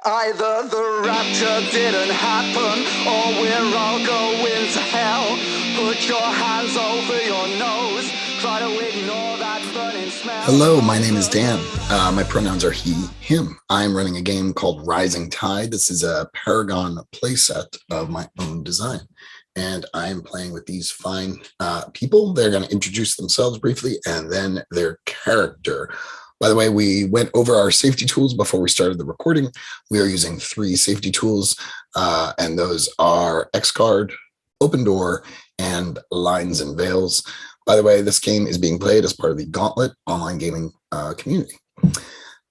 Either the rapture didn't happen, or we're all going to hell. Put your hands over your nose, try to ignore that burning smell. Hello, my name is Dan. My pronouns are he, him. I'm running a game called Rising Tide. This is a Paragon playset of my own design. And I am playing with these fine people. They're going to introduce themselves briefly and then their character. By the way, we went over our safety tools before we started the recording. We are using 3 safety tools, and those are X-Card, Open Door, and Lines and Veils. By the way, this game is being played as part of the Gauntlet online gaming community.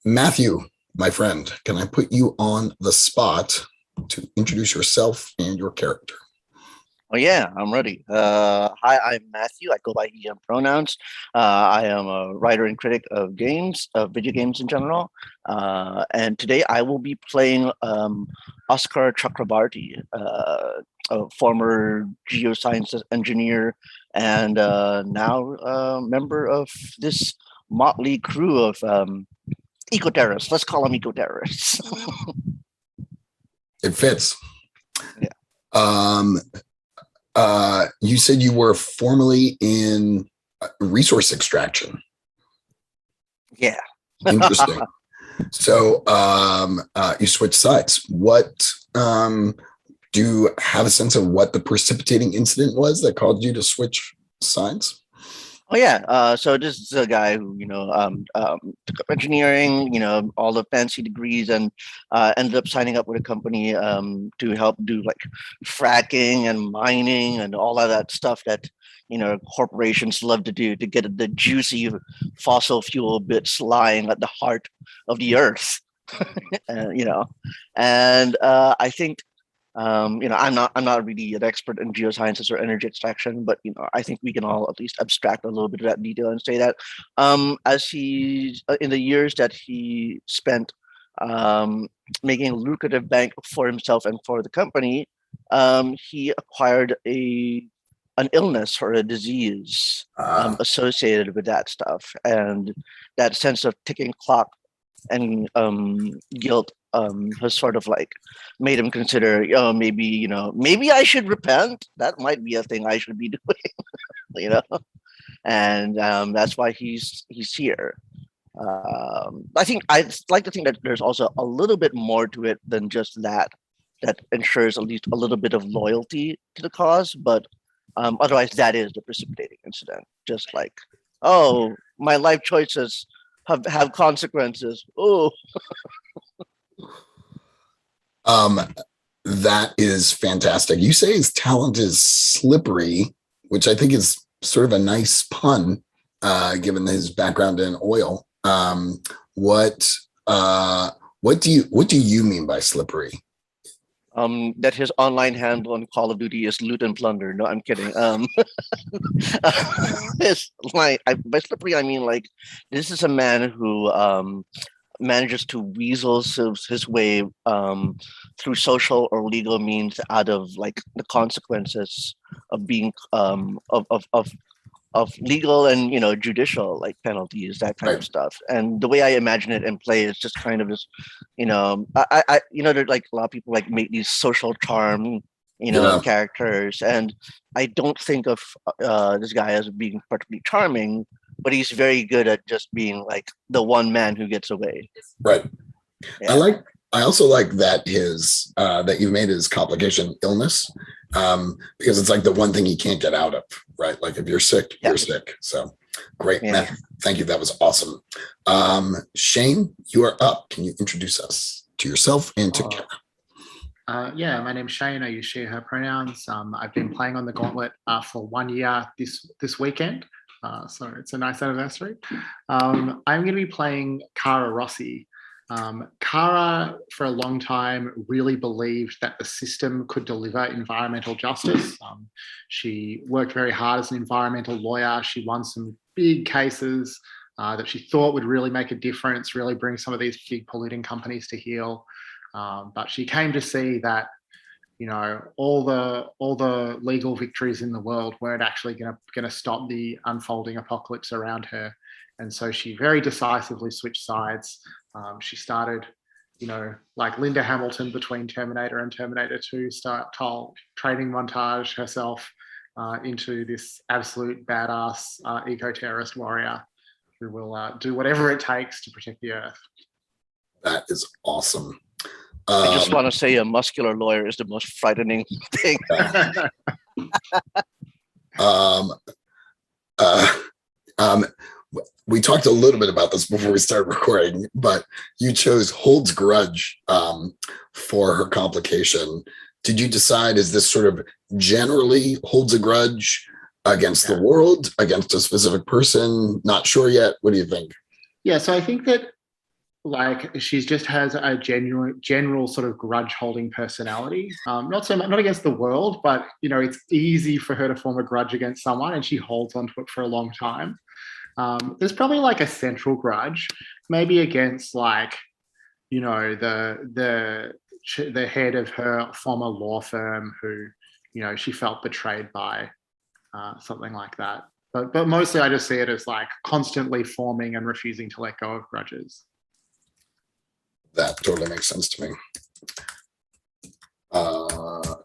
Matthew, my friend, can I put you on the spot to introduce yourself and your character? Oh yeah, I'm ready. Hi, I'm Matthew. I go by he, him pronouns. I am a writer and critic of games, of video games in general. And today I will be playing Oscar Chakrabarty, a former geoscience engineer and now a member of this motley crew of eco-terrorists. Let's call them eco-terrorists. It fits. Yeah. You said you were formerly in resource extraction. Yeah. Interesting. So you switched sides. What do you have a sense of what the precipitating incident was that caused you to switch sides? Oh yeah. So this is a guy who, took up engineering, all the fancy degrees, and ended up signing up with a company to help do like fracking and mining and all of that stuff that corporations love to do to get the juicy fossil fuel bits lying at the heart of the earth. And I think. I'm not really an expert in geosciences or energy extraction, but I think we can all at least abstract a little bit of that detail and say that as he in the years that he spent making a lucrative bank for himself and for the company, he acquired an illness or a disease associated with that stuff, and that sense of ticking clock and guilt has sort of like made him consider, maybe I should repent. That might be a thing I should be doing, and that's why he's here. I'd like to think that there's also a little bit more to it than just that ensures at least a little bit of loyalty to the cause, but otherwise that is the precipitating incident. Just like, oh, my life choices have consequences. Oh. That is fantastic. You say his talent is slippery, which I think is sort of a nice pun, given his background in oil. What do you mean by slippery? That his online handle on Call of Duty is loot and plunder. No, I'm kidding. By slippery, I mean like this is a man who manages to weasel his way through social or legal means out of like the consequences of being of legal and judicial like penalties, that kind of stuff. And the way I imagine it and play is just kind of this, there's like a lot of people like make these social charm characters, and I don't think of this guy as being particularly charming, but he's very good at just being like the one man who gets away. Right. Yeah. I also like that his that you've made his complication illness, because it's like the one thing he can't get out of, right? Like if you're sick, you're sick. So great, Matt. Thank you. That was awesome. Shane, you are up. Can you introduce us to yourself and to Kara? Yeah, my name's Shane. I use she, her pronouns. I've been playing on the Gauntlet for 1 year this weekend. So it's a nice anniversary. I'm going to be playing Kara Rossi. Kara, for a long time, really believed that the system could deliver environmental justice. She worked very hard as an environmental lawyer. She won some big cases that she thought would really make a difference, really bring some of these big polluting companies to heel. But she came to see that all the legal victories in the world weren't actually going to stop the unfolding apocalypse around her. And so she very decisively switched sides. She started like Linda Hamilton between Terminator and Terminator 2 style training montage herself into this absolute badass eco-terrorist warrior who will do whatever it takes to protect the Earth. That is awesome. I just want to say a muscular lawyer is the most frightening thing. We talked a little bit about this before we started recording, but you chose holds grudge for her complication. Did you decide, is this sort of generally holds a grudge against the world, against a specific person? Not sure yet. What do you think? Yeah, so I think that like she just has a general sort of grudge holding personality. Not against the world, but it's easy for her to form a grudge against someone, and she holds onto it for a long time. There's probably like a central grudge, maybe against like the head of her former law firm who she felt betrayed by, something like that. But mostly I just see it as like constantly forming and refusing to let go of grudges. That totally makes sense to me. Let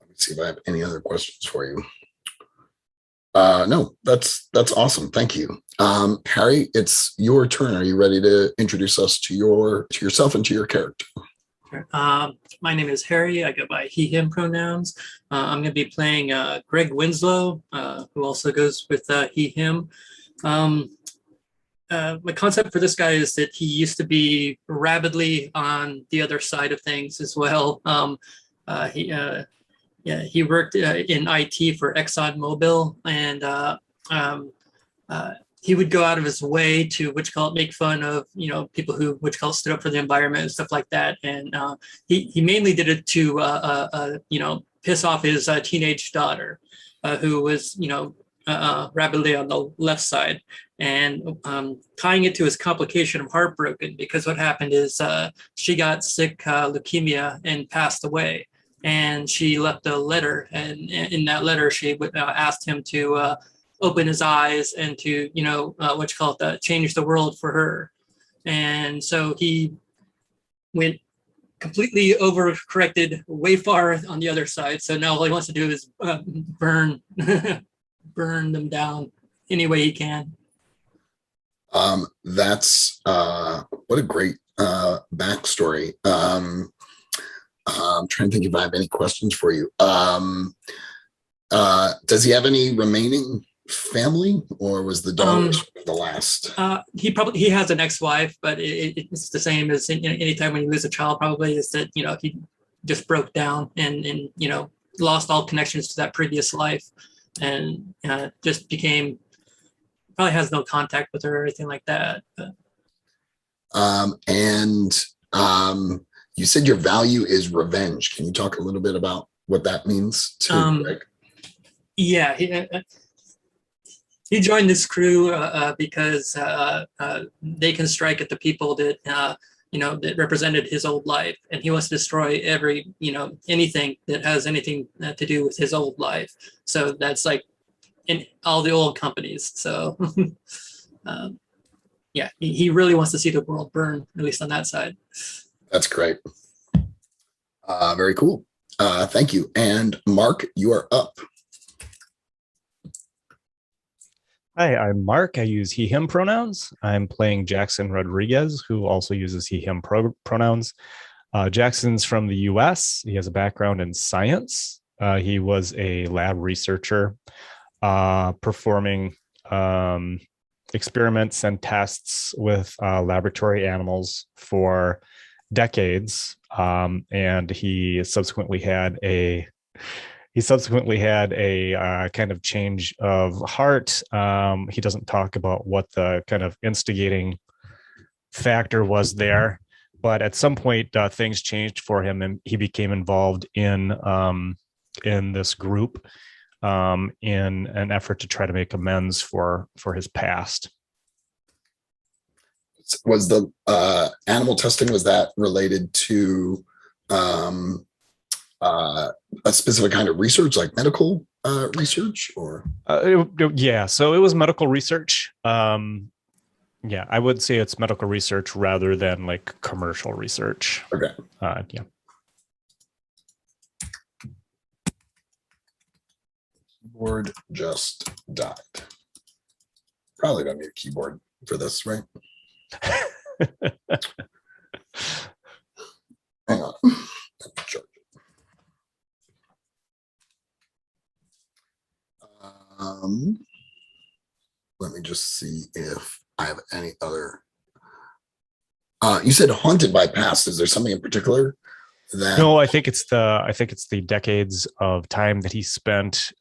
me see if I have any other questions for you. No, that's awesome. Thank you. Harry, it's your turn. Are you ready to introduce us to yourself and to your character? Sure. My name is Harry. I go by he, him pronouns. I'm going to be playing Greg Winslow, who also goes with he, him. My concept for this guy is that he used to be rabidly on the other side of things as well. He worked in IT for ExxonMobil, and he would go out of his way to make fun of people who stood up for the environment and stuff like that. And he mainly did it to piss off his teenage daughter, who was rapidly on the left side, and tying it to his complication of heartbroken, because what happened is she got sick leukemia and passed away. And she left a letter, and in that letter, she asked him to open his eyes and to, change the world for her. And so he went completely overcorrected, way far on the other side. So now all he wants to do is burn them down any way he can. That's what a great backstory. I'm trying to think if I have any questions for you. Does he have any remaining family, or was the daughter the last? He has an ex-wife, but it's the same as anytime when you lose a child, probably, is that he just broke down and lost all connections to that previous life, and just probably has no contact with her or anything like that. You said your value is revenge. Can you talk a little bit about what that means to Greg? Yeah, he joined this crew because they can strike at the people that that represented his old life, and he wants to destroy anything that has anything to do with his old life. So that's like in all the old companies. So yeah, he really wants to see the world burn, at least on that side. That's great. Very cool. Thank you. And Mark, you are up. Hi, I'm Mark. I use he, him pronouns. I'm playing Jackson Rodriguez, who also uses he, him pronouns. Jackson's from the US. He has a background in science. He was a lab researcher performing experiments and tests with laboratory animals for decades, and he subsequently had a kind of change of heart. He doesn't talk about what the kind of instigating factor was there, but at some point things changed for him, and he became involved in this group in an effort to try to make amends for his past. Was the animal testing, was that related to a specific kind of research, like medical research, or? Yeah, so it was medical research. Yeah, I would say it's medical research rather than like commercial research. Okay. Yeah. Keyboard just died. Probably don't need a keyboard for this, right? Hang on. Sure. Let me just see if I have any other. You said haunted by past. Is there something in particular that? No, I think it's the decades of time that he spent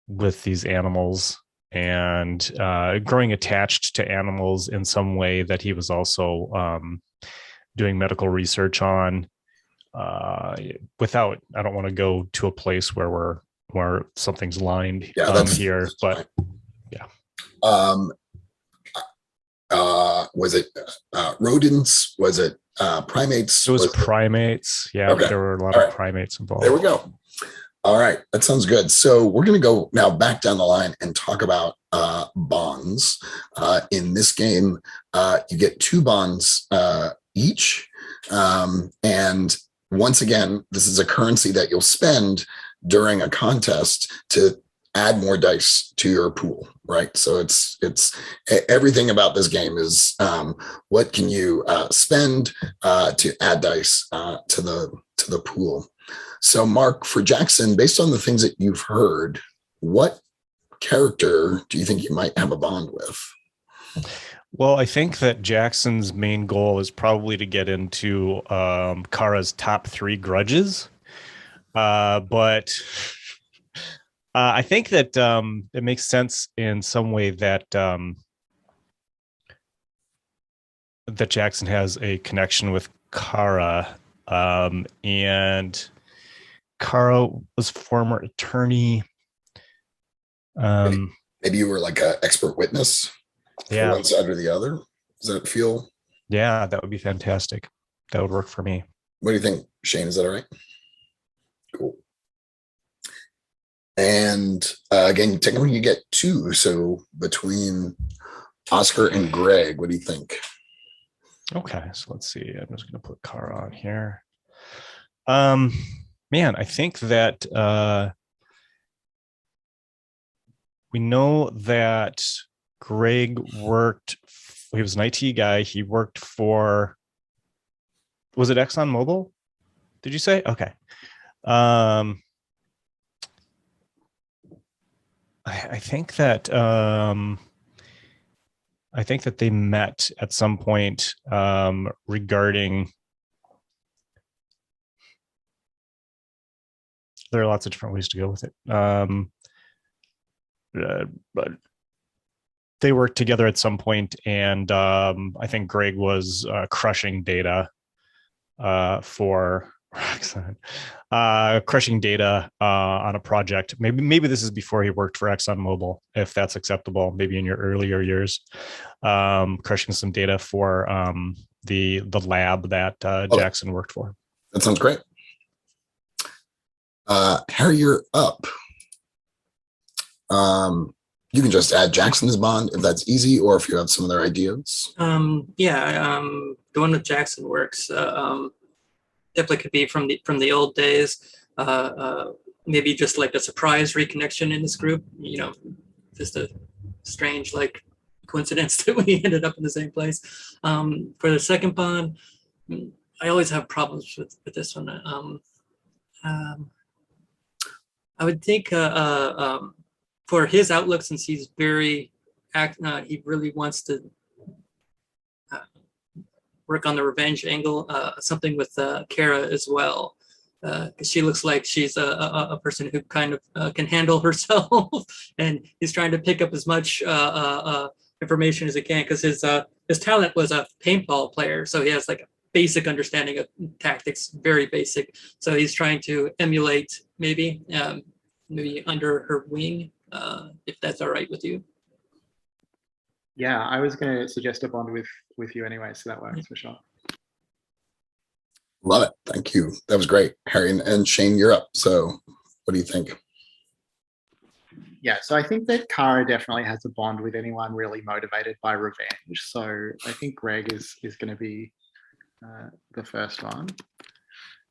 with these animals and growing attached to animals in some way that he was also doing medical research on. Without, I don't want to go to a place where something's lined here, but yeah. Was it rodents? Was it primates? It was primates. Yeah, okay. There were a lot of primates involved. There we go. All right, that sounds good. So we're going to go now back down the line and talk about bonds. In this game, you get 2 bonds each. And once again, this is a currency that you'll spend during a contest to add more dice to your pool, right? So it's everything about this game is what can you spend to add dice to the pool. So Mark, for Jackson, based on the things that you've heard, what character do you think you might have a bond with? Well, I think that Jackson's main goal is probably to get into Kara's top 3 grudges. But I think that it makes sense in some way that that Jackson has a connection with Kara, and Kara was former attorney. Maybe you were like an expert witness for one side or the other. Does that feel? Yeah, that would be fantastic. That would work for me. What do you think, Shane? Is that all right? Cool. And again, technically you get 2. So between Oscar and Greg, what do you think? Okay, so let's see. I'm just going to put Kara on here. Man, I think that we know that Greg worked. He was an IT guy. He worked for. Was it ExxonMobil? Did you say? Okay. I think that they met at some point regarding. There are lots of different ways to go with it, but they worked together at some point, and I think Greg was crushing data for Exxon, crushing data on a project. Maybe this is before he worked for ExxonMobil, if that's acceptable. Maybe in your earlier years, crushing some data for the lab that Jackson worked for. That sounds great. Harry, you're up. You can just add Jackson's bond if that's easy, or if you have some other ideas. The one with Jackson works. Definitely could be from the old days. Maybe just like a surprise reconnection in this group. You know, just a strange like coincidence that we ended up in the same place. For the second bond, I always have problems with this one. I would think for his outlook, since he's very he really wants to work on the revenge angle, something with Kara as well, because she looks like she's a person who kind of can handle herself, and he's trying to pick up as much information as he can, because his talent was a paintball player, so he has like a basic understanding of tactics, very basic. So he's trying to emulate maybe under her wing, if that's all right with you. Yeah, I was going to suggest a bond with you anyway, so that works for sure. Love it. Thank you. That was great, Harry. And Shane, you're up. So what do you think? So I think that Kara definitely has a bond with anyone really motivated by revenge. So I think Greg is going to be the first one.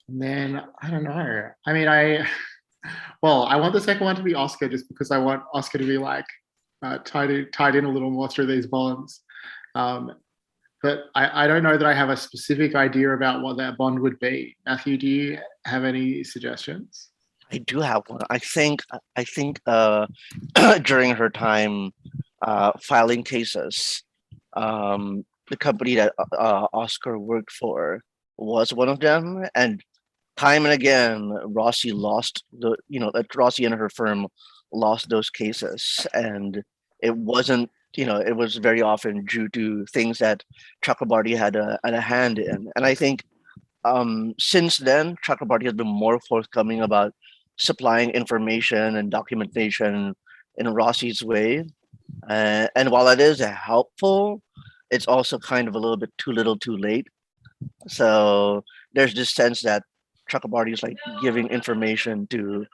And then I don't know. I mean, I want the second one to be Oscar just because I want Oscar to be like tied in a little more through these bonds. But I don't know that I have a specific idea about what that bond would be. Matthew, do you have any suggestions? I do have one. I think during her time filing cases, the company that Oscar worked for was one of them, and time and again, Rossi and her firm lost those cases, and it wasn't. It was very often due to things that Chakrabarti had a hand in, and I think since then, Chakrabarti has been more forthcoming about supplying information and documentation in Rossi's way. And while it is helpful, it's also kind of a little bit too little too late. So there's this sense that Chakrabarti is like giving information to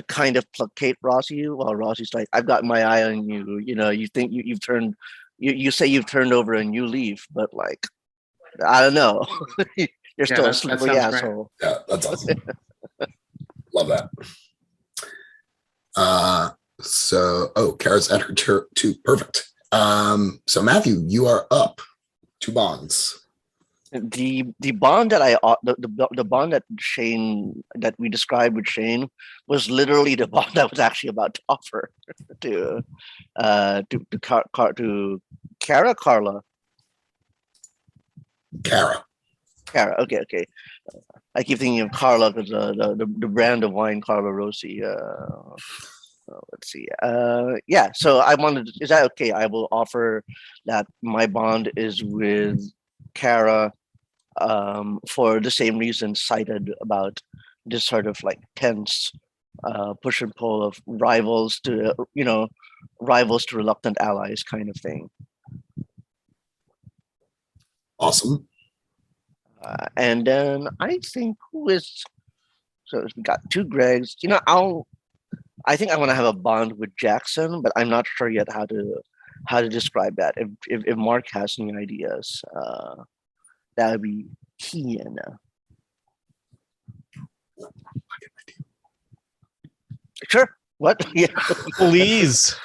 kind of placate Rossi, while Rossi's like, I've got my eye on you. You think you've turned, you say you've turned over a new leaf, but like, I don't know. You're still a slippery asshole. Yeah, that's awesome. Love that. Kara's at her two. Perfect. So Matthew, you are up. 2 bonds. The bond that the bond that we described with Shane was literally the bond I was actually about to offer to Carla. Cara. Okay. I keep thinking of Carla because the brand of wine, Carla Rossi. Let's see. So I wanted. Is that okay? I will offer that my bond is with Cara, for the same reason cited about this sort of like tense push and pull of rivals to reluctant allies kind of thing. Awesome. And then I think we got 2 Gregs. I think I want to have a bond with Jackson, but I'm not sure yet how to describe that. If Mark has any ideas, that would be key. Sure. What? Yeah. Please.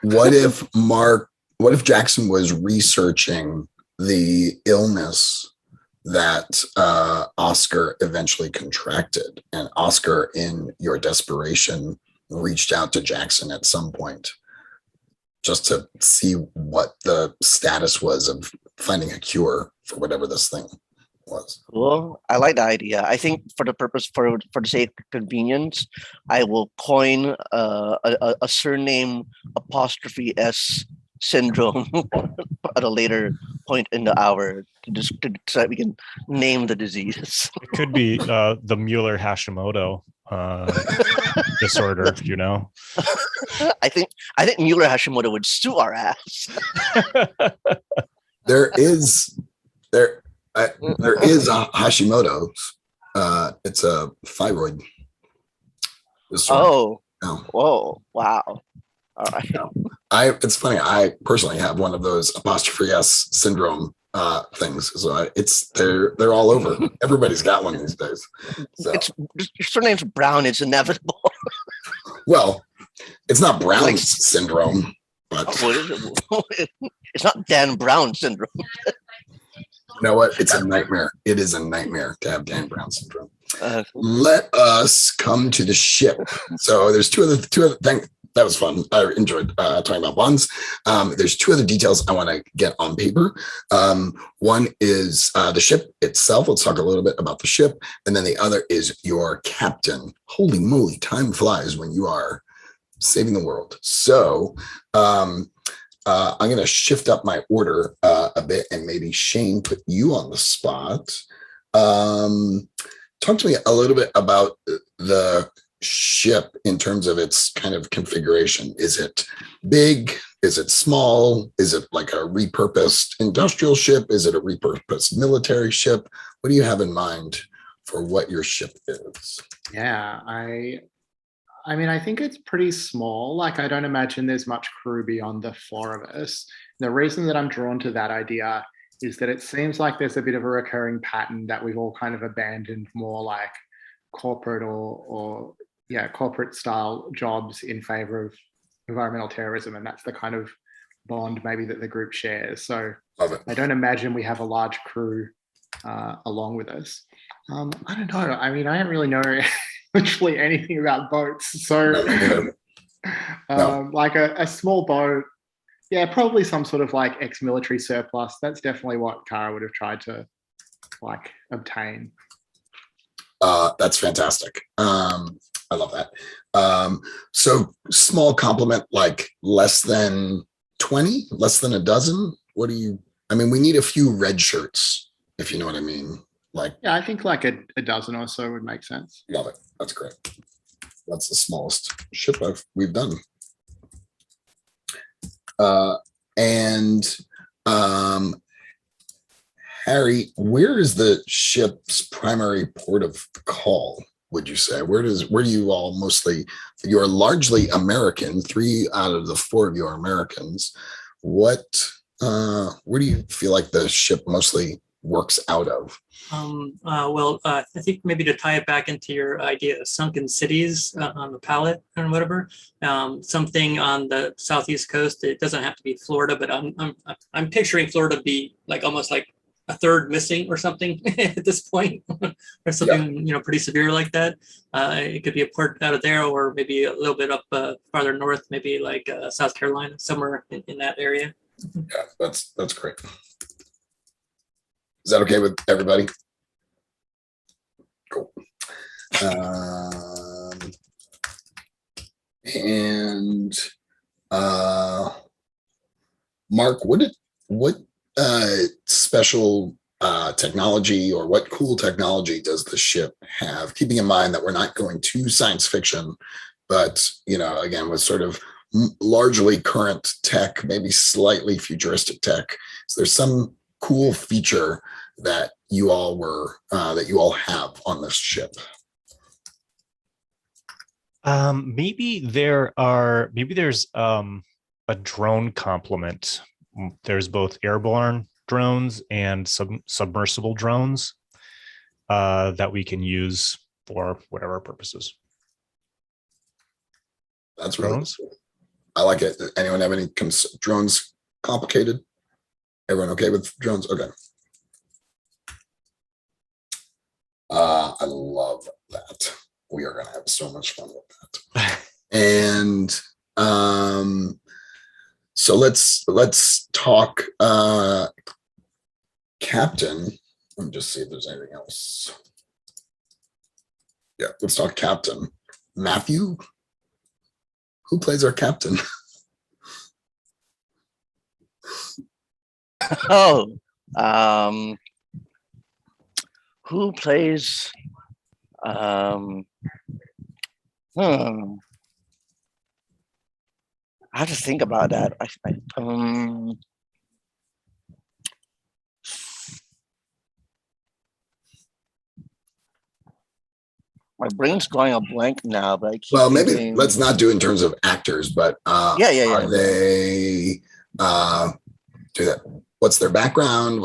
What if Jackson was researching the illness that Oscar eventually contracted, and Oscar, in your desperation, reached out to Jackson at some point just to see what the status was of finding a cure for whatever this thing was. Well, I like the idea. I think for the sake of convenience, I will coin a surname _S syndrome at a later point in the hour so that we can name the disease. It could be the Mueller Hashimoto disorder, I think Mueller Hashimoto would sue our ass. There is a Hashimoto's. It's a thyroid disorder. Oh. Whoa! Wow. All right. It's funny. I personally have one of those _S syndrome things. So they're all over. Everybody's got one these days. So. Your surname's Brown. It's inevitable. Well, it's not Brown's syndrome, but it's not Dan Brown syndrome. You know what? It's a nightmare. It is a nightmare to have Dan Brown syndrome. Let us come to the ship. So there's two other things. That was fun. I enjoyed talking about bonds. There's 2 other details I want to get on paper. One is the ship itself. Let's talk a little bit about the ship. And then the other is your captain. Holy moly, time flies when you are saving the world. So I'm going to shift up my order a bit and maybe Shane put you on the spot. Talk to me a little bit about the ship in terms of its kind of configuration. Is it big? Is it small? Is it like a repurposed industrial ship? Is it a repurposed military ship? What do you have in mind for what your ship is? Yeah, I I mean, I think it's pretty small. Like, I don't imagine there's much crew beyond the four of us. The reason that I'm drawn to that idea is that it seems like there's a bit of a recurring pattern that we've all kind of abandoned more like corporate or corporate style jobs in favor of environmental terrorism. And that's the kind of bond maybe that the group shares. So Love it. I don't imagine we have a large crew along with us. I don't know. I mean, I don't really know literally anything about boats. So No, me neither. No. like a small boat, yeah, probably some sort of like ex-military surplus. That's definitely what Kara would have tried to like obtain. That's fantastic. I love that. So small compliment, like less than 20, less than a dozen. What do you, I mean, we need a few red shirts, if you know what I mean. Like, Yeah, I think like a dozen or so would make sense. love it. That's great. That's the smallest ship we've done. And Harry, where is the ship's primary port of call? Would you say where do you all mostly? You're largely American. 3 out of the 4 of you are Americans. Where do you feel like the ship mostly works out of? I think maybe to tie it back into your idea of sunken cities on the palette or whatever, something on the southeast coast. It doesn't have to be Florida, but I'm picturing Florida be like almost like a third missing or something at this point, or something pretty severe like that. It could be a port out of there, or maybe a little bit up farther north, maybe like South Carolina, somewhere in that area. Yeah, that's great. Is that okay with everybody? Cool. And Mark, what special technology or what cool technology does the ship have? Keeping in mind that we're not going to science fiction, but again, with sort of largely current tech, maybe slightly futuristic tech. So there's some cool feature that you all have on this ship. Maybe there's a drone complement. There's both airborne drones and submersible drones that we can use for whatever purposes. That's really cool. I like it. Anyone have any drones complicated? Everyone okay with drones? Okay. I love that. We are going to have so much fun with that. And so let's talk Captain. Let me just see if there's anything else. Yeah, let's talk Captain. Matthew, who plays our captain? Who plays? I have to think about that. My brain's going a blank now, but I keep maybe let's not do it in terms of actors, but are they do that? What's their background?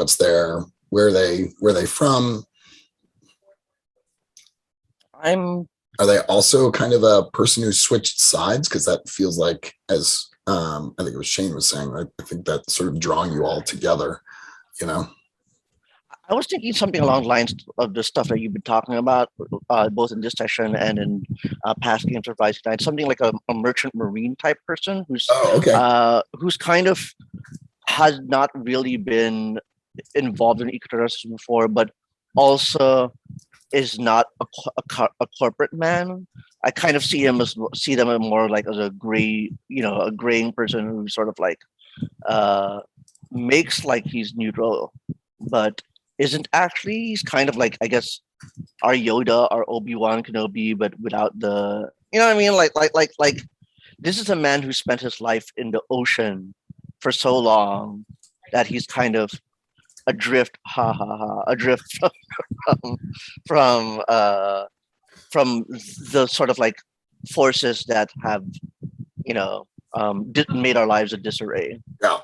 Where are they from? Are they also kind of a person who switched sides? Because that feels like, as I think it was Shane was saying, I think that's sort of drawing you all together, I was thinking something along the lines of the stuff that you've been talking about, both in this session and in past games of Rising Tide. Something like a merchant marine type person who's kind of has not really been involved in eco-terrorism before, but also is not a corporate man. I kind of see them more like as a gray, a graying person who sort of like makes like he's neutral, but isn't actually. He's kind of like, I guess, our Yoda, our Obi-Wan Kenobi, but without the, you know what I mean? Like this is a man who spent his life in the ocean for so long that he's kind of adrift, adrift from the sort of like forces that have, made our lives a disarray. Yeah.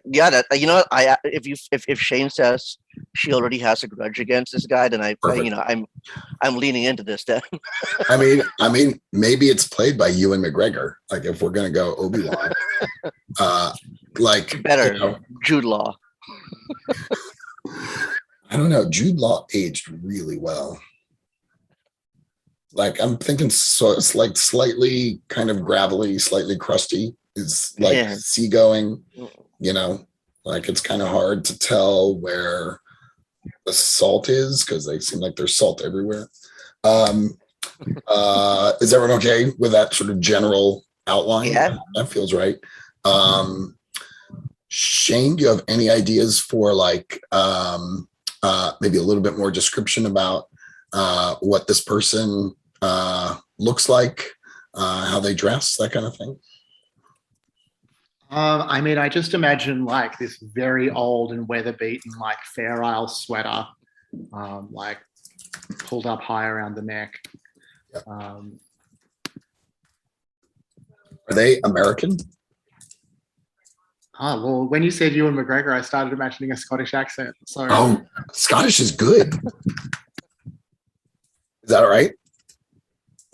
Yeah, that if Shane says she already has a grudge against this guy, then Perfect. I'm leaning into this. Then I mean, maybe it's played by Ewan McGregor. Like if we're gonna go Obi-Wan, like better Jude Law. I don't know. Jude Law aged really well. Like I'm thinking, so it's like slightly kind of gravelly, slightly crusty. Is like seagoing. Like it's kind of hard to tell where the salt is because they seem like there's salt everywhere. Is everyone okay with that sort of general outline? Yeah, that feels right. Shane, do you have any ideas for like maybe a little bit more description about what this person looks like, how they dress, that kind of thing? I mean, I just imagine like this very old and weather-beaten, like Fair Isle sweater, like pulled up high around the neck. Yep. Are they American? Well, when you said Ewan McGregor, I started imagining a Scottish accent. So, Scottish is good. Is that all right?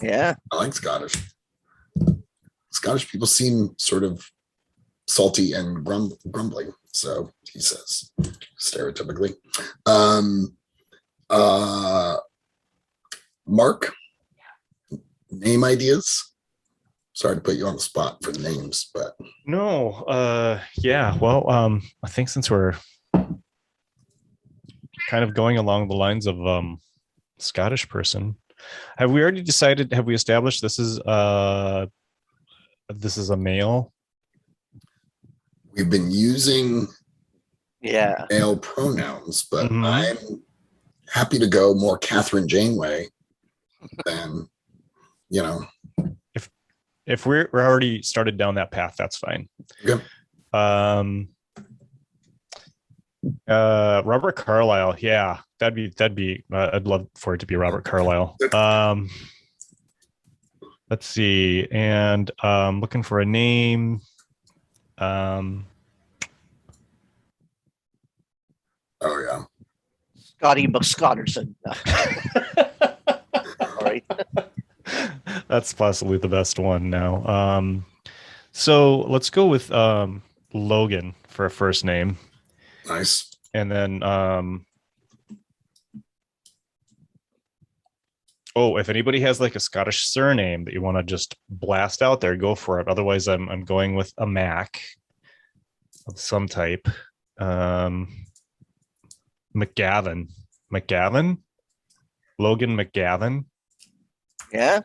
Yeah, I like Scottish. Scottish people seem sort of salty and grumbling, so he says stereotypically. Mark, name ideas? Sorry to put you on the spot for names, but no, yeah. Well, I think since we're kind of going along the lines of Scottish person, have we already decided? Have we established this is a male? We've been using male pronouns, but I'm happy to go more Catherine Janeway than, If we're already started down that path, that's fine. Okay. Robert Carlyle, yeah, that'd be. I'd love for it to be Robert Carlyle. Let's see, and looking for a name. Oh yeah, Scotty McScotterson. All right. That's possibly the best one now. So let's go with Logan for a first name. Nice. And then if anybody has like a Scottish surname that you want to just blast out there, go for it. Otherwise, I'm going with a Mac of some type. McGavin. Logan McGavin. Yeah.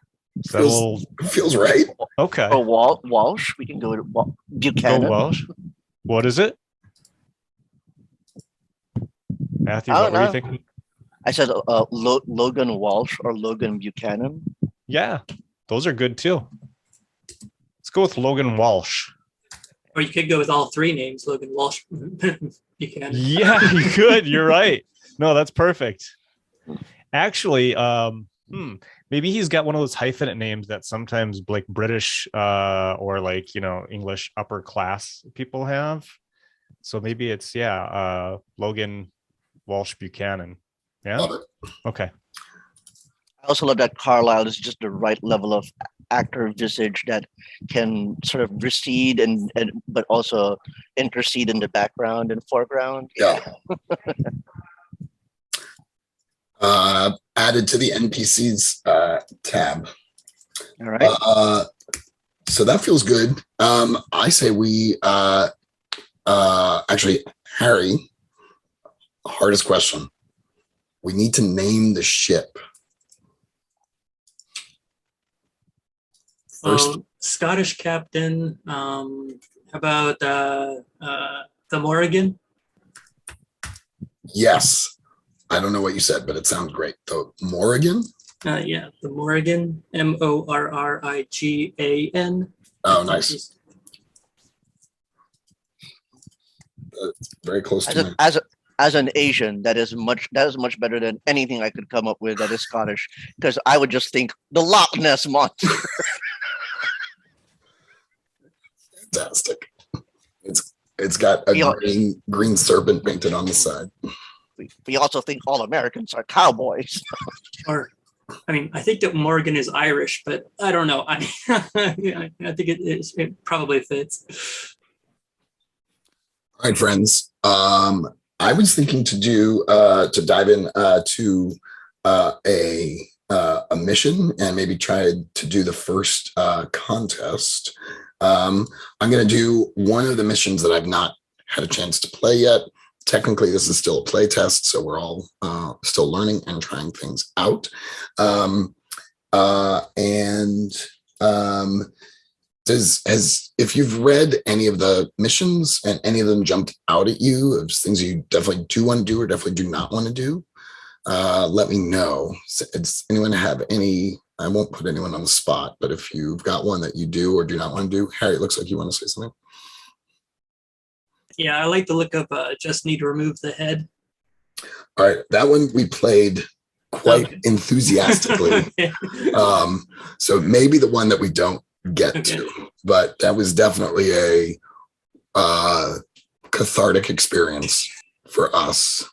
Feels right. Okay. Or Walsh. We can go with Buchanan. Go Walsh. What is it? Matthew, what were you thinking? I said Logan Walsh or Logan Buchanan. Yeah, those are good too. Let's go with Logan Walsh. Or you could go with all three names, Logan Walsh Buchanan. Yeah, you could. You're right. No, that's perfect. Actually, maybe he's got one of those hyphenate names that sometimes like British or like, English upper class people have. So maybe it's, Logan Walsh Buchanan. Yeah. Love it. Okay. I also love that Carlisle is just the right level of actor visage that can sort of recede and but also intercede in the background and foreground. Yeah. Added to the NPCs tab. All right. So that feels good. I say we actually, Harry, hardest question. We need to name the ship. First, Scottish captain. How about the Morrigan? Yes. I don't know what you said, but it sounds great. The Morrigan? Yeah, the Morrigan. Morrigan. Oh, nice. Very close to me. As as an Asian, that is much better than anything I could come up with that is Scottish, because I would just think the Loch Ness monster. Fantastic. It's got a green serpent painted on the side. We also think all Americans are cowboys. Or, I mean, I think that Morgan is Irish, but I don't know. I think it probably fits. All right, friends. I was thinking to dive in to a mission and maybe try to do the first contest. I'm going to do one of the missions that I've not had a chance to play yet. Technically, this is still a play test, so we're all still learning and trying things out. If you've read any of the missions and any of them jumped out at you of things you definitely do want to do or definitely do not want to do, let me know. Does anyone have any? I won't put anyone on the spot, but if you've got one that you do or do not want to do, Harry, it looks like you want to say something. Yeah, I like the look of just need to remove the head. All right, that one we played quite enthusiastically. Okay. So maybe the one that we don't get to, but that was definitely a cathartic experience for us.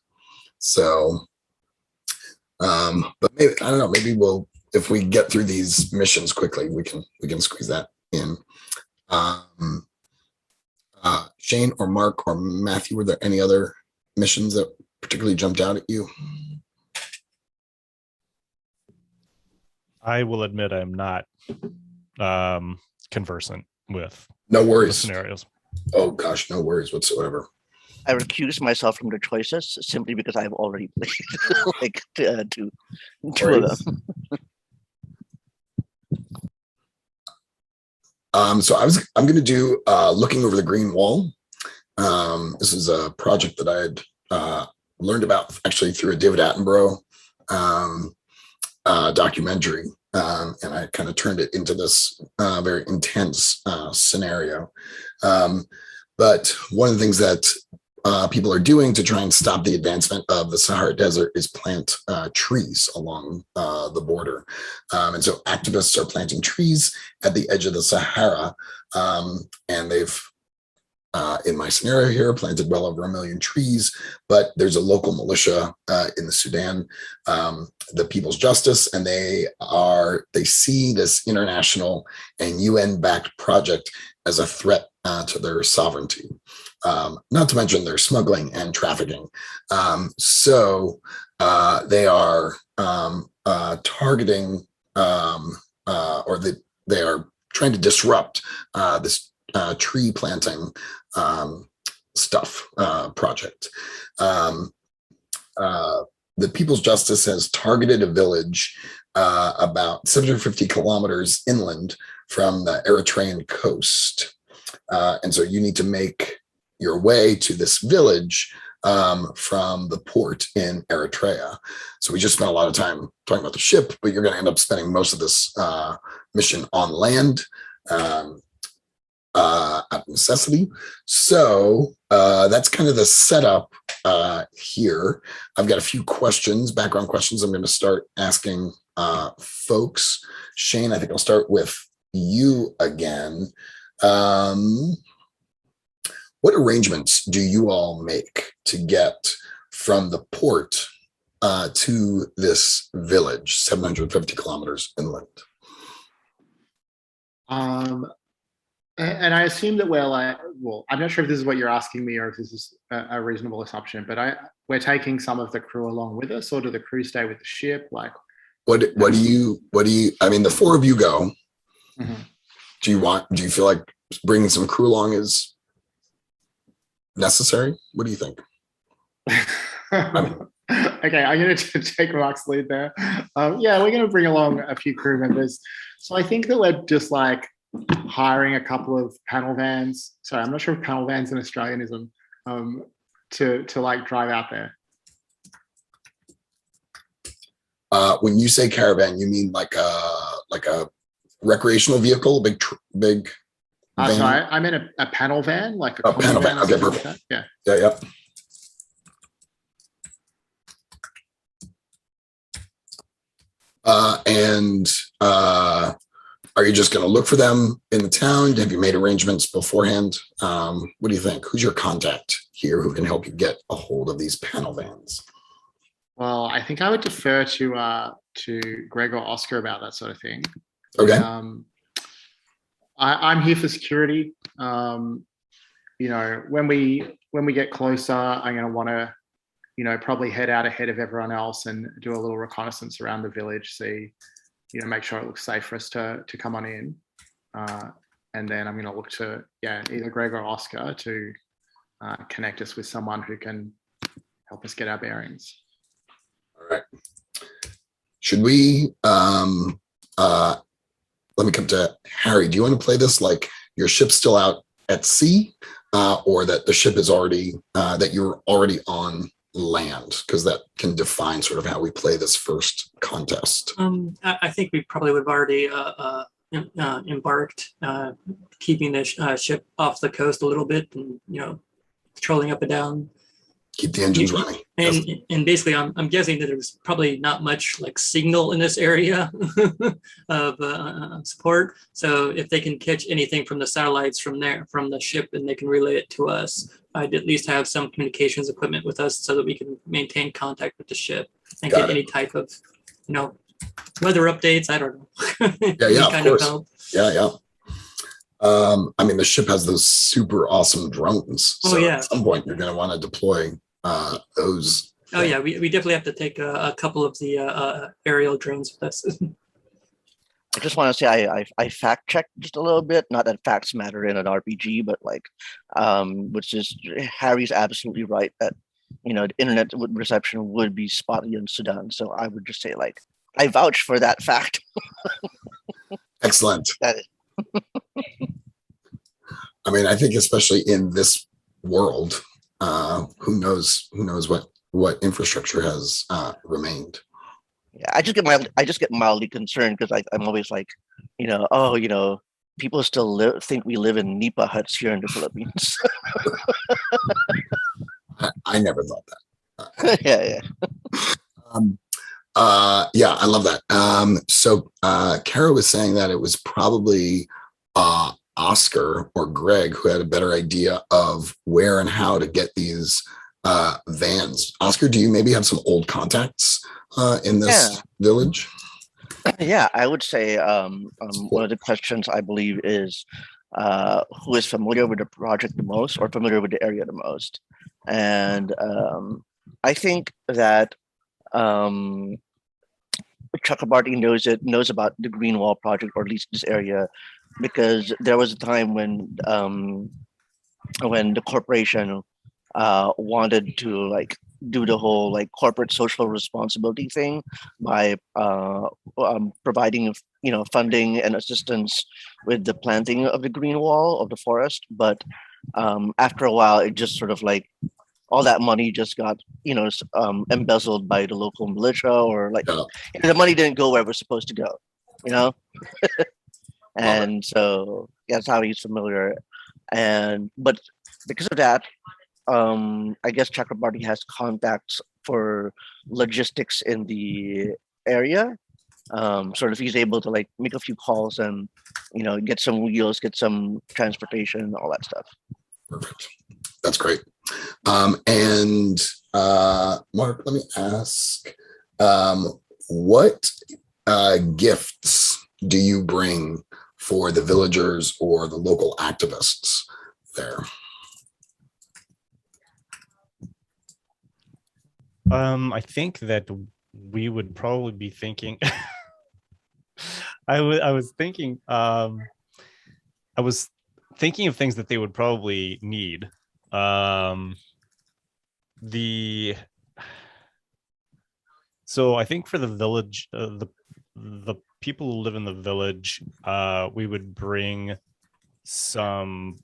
So, but maybe, I don't know, maybe if we get through these missions quickly, we can squeeze that in. Shane or Mark or Matthew, were there any other missions that particularly jumped out at you? I will admit I'm not conversant with No worries. scenarios. Oh gosh, no worries whatsoever. I recuse myself from the choices simply because I've already played like two of them. So I'm going to do Looking Over the Green Wall. This is a project that I had learned about actually through a David Attenborough documentary, and I kind of turned it into this very intense scenario. But one of the things that people are doing to try and stop the advancement of the Sahara Desert is plant trees along the border. And so activists are planting trees at the edge of the Sahara, and they've, in my scenario here, planted well over 1 million trees, but there's a local militia in the Sudan, the People's Justice, and they see this international and UN-backed project as a threat to their sovereignty, not to mention their smuggling and trafficking. So they are targeting, or they are trying to disrupt this tree planting project. The People's Justice has targeted a village about 750 kilometers inland from the Eritrean coast. And so you need to make your way to this village from the port in Eritrea. So we just spent a lot of time talking about the ship, but you're going to end up spending most of this mission on land out of necessity. So that's kind of the setup here. I've got a few background questions I'm going to start asking folks. Shane, I think I'll start with you again. What arrangements do you all make to get from the port to this village, 750 kilometers inland? And I assume that we're I'm not sure if this is what you're asking me or if this is a reasonable assumption, but we're taking some of the crew along with us, or do the crew stay with the ship? Like, what do you, I mean, the four of you go. Mm-hmm. Do you feel like bringing some crew along is necessary? What do you think? Okay, I'm going to take Mark's lead there. Yeah, we're going to bring along a few crew members. So I think that we're just like hiring a couple of panel vans. Sorry, I'm not sure if panel van's an Australianism, to like drive out there. When you say caravan, you mean like a recreational vehicle, a big van? Sorry, I meant a panel van, like a panel van. Okay, perfect. Like yeah. Yeah. And are you just going to look for them in the town? Have you made arrangements beforehand? What do you think? Who's your contact here who can help you get a hold of these panel vans? Well, I think I would defer to Greg or Oscar about that sort of thing. Okay. I'm here for security. You know, when we get closer, I'm going to want to, you know, probably head out ahead of everyone else and do a little reconnaissance around the village, see, you know, make sure it looks safe for us to come on in. And then I'm going to look to, either Greg or Oscar to connect us with someone who can help us get our bearings. All right. Should we, let me come to Harry. Do you want to play this like your ship's still out at sea, or that the ship is already, that you're already on land? Because that can define sort of how we play this first contest. I think we probably would have already embarked, keeping the ship off the coast a little bit, and patrolling up and down. Keep the engines running. And basically, I'm guessing that there's probably not much like signal in this area of support. So if they can catch anything from the satellites from the ship, and they can relay it to us, I'd at least have some communications equipment with us so that we can maintain contact with the ship and get any type of, weather updates. I don't know. Yeah, of course. Yeah. I mean, the ship has those super awesome drones. So at some point, you're going to want to deploy those. Oh, yeah. We definitely have to take a couple of the aerial drones with us. I just want to say I fact checked just a little bit. Not that facts matter in an RPG, but which is Harry's absolutely right that the internet reception would be spotty in Sudan. So I would just say I vouch for that fact. Excellent. I mean, I think especially in this world, who knows what infrastructure has remained. Yeah, I just get mildly concerned because I'm always people still think we live in nipa huts here in the Philippines. I never thought that. Yeah. Yeah, I love that. So Kara was saying that it was probably Oscar or Greg who had a better idea of where and how to get these vans. Oscar, do you maybe have some old contacts in this village? Yeah, I would say one of the questions I believe is who is familiar with the project the most or familiar with the area the most. And I think that Chakrabarti knows about the Green Wall project, or at least this area, because there was a time when the corporation wanted to do the whole corporate social responsibility thing by providing funding and assistance with the planting of the green wall of the forest. But after a while, it just sort of all that money just got embezzled by the local militia, or the money didn't go where it was supposed to go, and so that's how he's familiar. But because of that, I guess Chakrabarti has contacts for logistics in the area. Sort of he's able to make a few calls and get some wheels, get some transportation, all that stuff. Perfect. That's great. And Mark, let me ask, what gifts do you bring for the villagers or the local activists there? I think that we would probably be thinking I was thinking of things that they would probably need. So I think for the village, the people who live in the village, we would bring some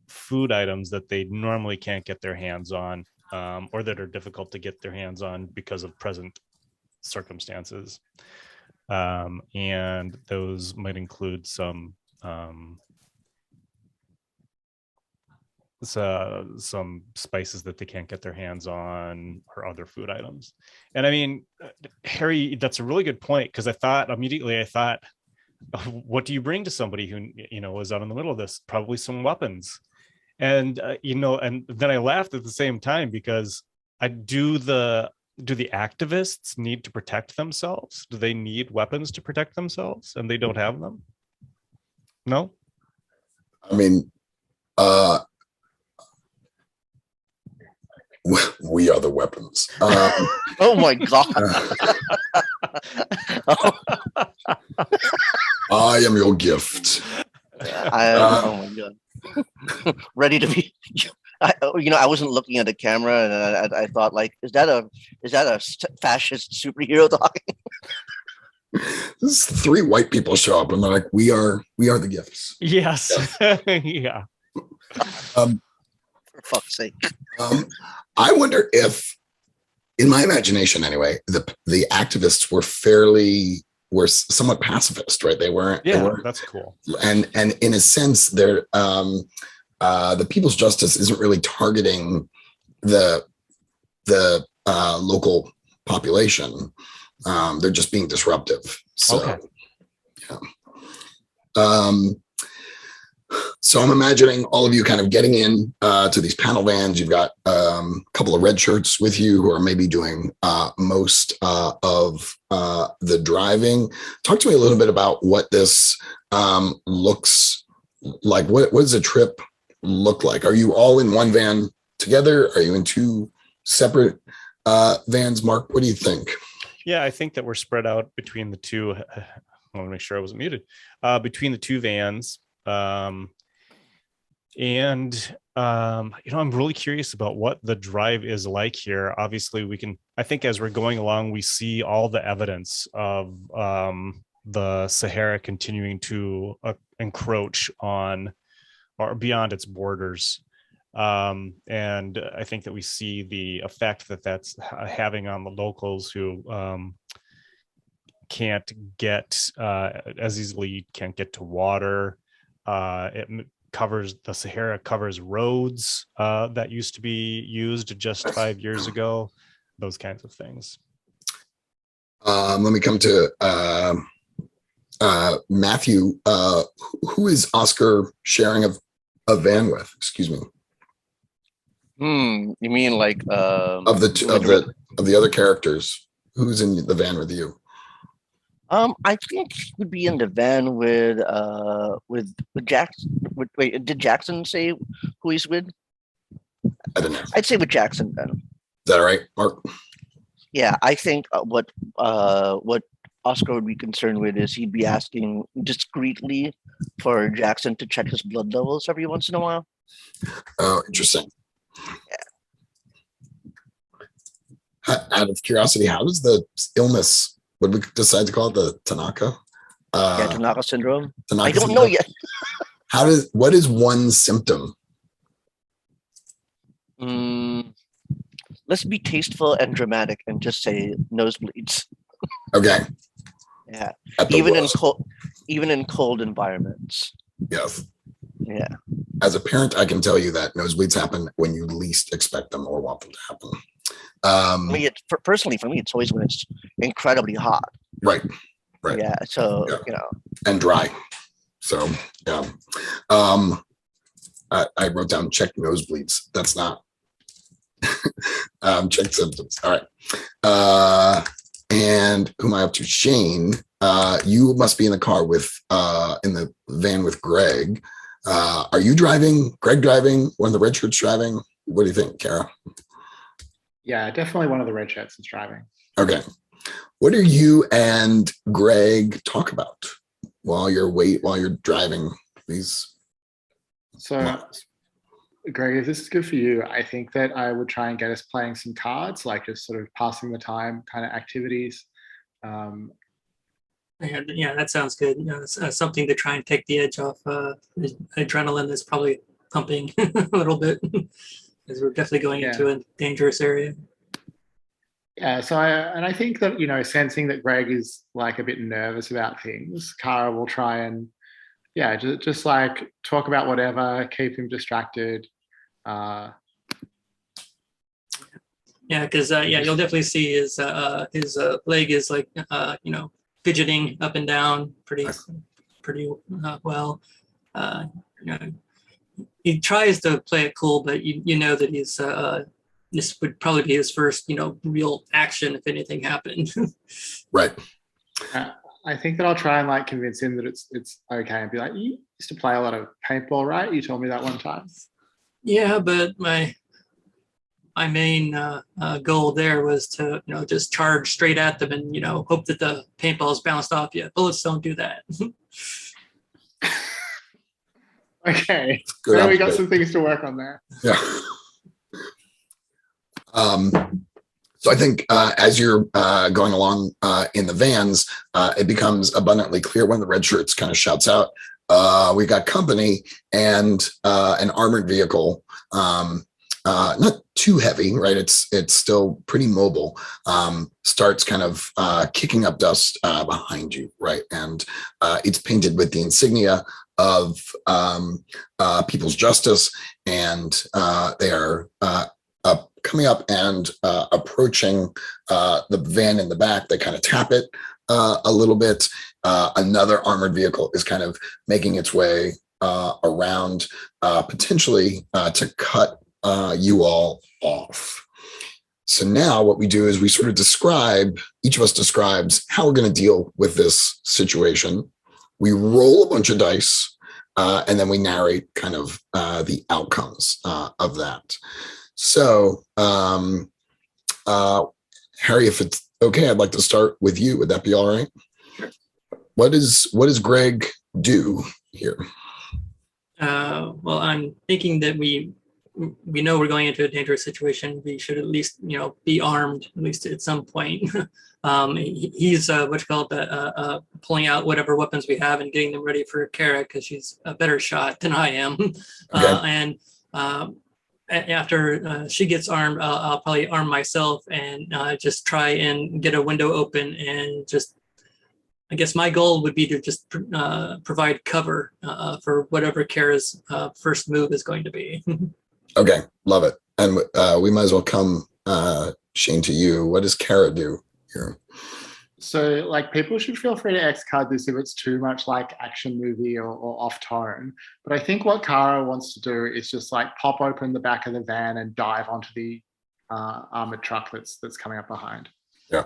food items that they normally can't get their hands on, or that are difficult to get their hands on because of present circumstances. And those might include some some spices that they can't get their hands on, or other food items. And I mean, Harry, that's a really good point, because I thought, what do you bring to somebody who, is out in the middle of this? Probably some weapons. And and then I laughed at the same time, because do the activists need to protect themselves? Do they need weapons to protect themselves, and they don't have them? No. I mean, we are the weapons. Oh my god! I am your gift. Oh my god! Ready to be. I wasn't looking at the camera, and I thought, like, is that a fascist superhero talking? This 3 white people show up, and they're like, "We are the gifts." Yes. Yeah. For fuck's sake. I wonder if, in my imagination anyway, the activists were somewhat pacifist, right? They weren't. That's cool. And in a sense, they're the People's Justice isn't really targeting the local population. They're just being disruptive. So, okay. Yeah. So I'm imagining all of you kind of getting in to these panel vans. You've got a couple of red shirts with you who are maybe doing most of the driving. Talk to me a little bit about what this looks like. What does a trip look like? Are you all in one van together? Are you in 2 separate vans? Mark, what do you think? Yeah, I think that we're spread out between the 2. I want to make sure I wasn't muted. Between the 2 vans. I'm really curious about what the drive is like here. Obviously, I think as we're going along, we see all the evidence of the Sahara continuing to encroach on or beyond its borders. And I think that we see the effect that that's having on the locals who can't get as easily, can't get to water. The Sahara covers roads that used to be used just 5 years ago, those kinds of things. Let me come to Matthew. Who is Oscar sharing a van with? Excuse me. You mean like of the other characters? Who's in the van with you? I think he would be in the van with Jackson. Wait, did Jackson say who he's with? I don't know. I'd say with Jackson then. Is that all right, Mark? Yeah, I think what Oscar would be concerned with is he'd be asking discreetly for Jackson to check his blood levels every once in a while. Oh, interesting. Yeah. Out of curiosity, how does the illness? What did we decide to call it? The Tanaka? Tanaka syndrome. Tanaka I don't syndrome? know yet. What is one symptom? Let's be tasteful and dramatic and just say nosebleeds. Okay. Yeah. Even in cold environments. Yes. Yeah. As a parent, I can tell you that nosebleeds happen when you least expect them or want them to happen. Personally, for me, it's always when it's incredibly hot. Right. Yeah. So, and dry. So, yeah. I wrote down check nosebleeds. That's not check symptoms. All right. And who am I up to? Shane, you must be in the car in the van with Greg. Are you driving? Greg driving? One of the red shirts driving? What do you think, Kara? Yeah, definitely one of the red shirts is driving. Okay. What do you and Greg talk about while you're driving these? So, Greg, if this is good for you, I think that I would try and get us playing some cards, like just sort of passing the time kind of activities. Yeah, that sounds good. It's something to try and take the edge off. Adrenaline is probably pumping a little bit because we're definitely going into a dangerous area. Yeah, so I think that, sensing that Greg is like a bit nervous about things, Kara will try and, just like talk about whatever, keep him distracted. Yeah, because you'll definitely see his leg is like fidgeting up and down pretty well. You know, he tries to play it cool, but you know that he's this would probably be his first real action if anything happened. Right. I think that I'll try and like convince him that it's okay and be like, you used to play a lot of paintball, right? You told me that one time. Yeah, but my main goal there was to just charge straight at them and hope that the paintballs bounced off you. Bullets don't do that. Okay, Good so we got observation. some things to work on there. Yeah. So I think as you're going along in the vans, it becomes abundantly clear when the red shirts kind of shouts out, we got company, and an armored vehicle, not too heavy, right? It's still pretty mobile, starts kind of kicking up dust behind you, right? And it's painted with the insignia of People's Justice, and they are coming up and approaching the van in the back. They kind of tap it a little bit. Another armored vehicle is kind of making its way around, potentially to cut you all off. So now what we do is we sort of describe, each of us describes how we're going to deal with this situation. We roll a bunch of dice, and then we narrate kind of the outcomes of that. So, Harry, if it's okay, I'd like to start with you. Would that be all right? Sure. What does Greg do here? Well, I'm thinking that we know we're going into a dangerous situation. We should at least be armed, at least at some point. He's pulling out whatever weapons we have and getting them ready for Kara, because she's a better shot than I am. Okay. After she gets armed, I'll probably arm myself and just try and get a window open, and just, I guess my goal would be to just provide cover for whatever Kara's first move is going to be. Okay, love it. And we might as well come, Shane, to you. What does Kara do here? So, like, people should feel free to X-card this if it's too much like action movie or off tone. But I think what Kara wants to do is just like pop open the back of the van and dive onto the armored truck that's coming up behind. Yeah,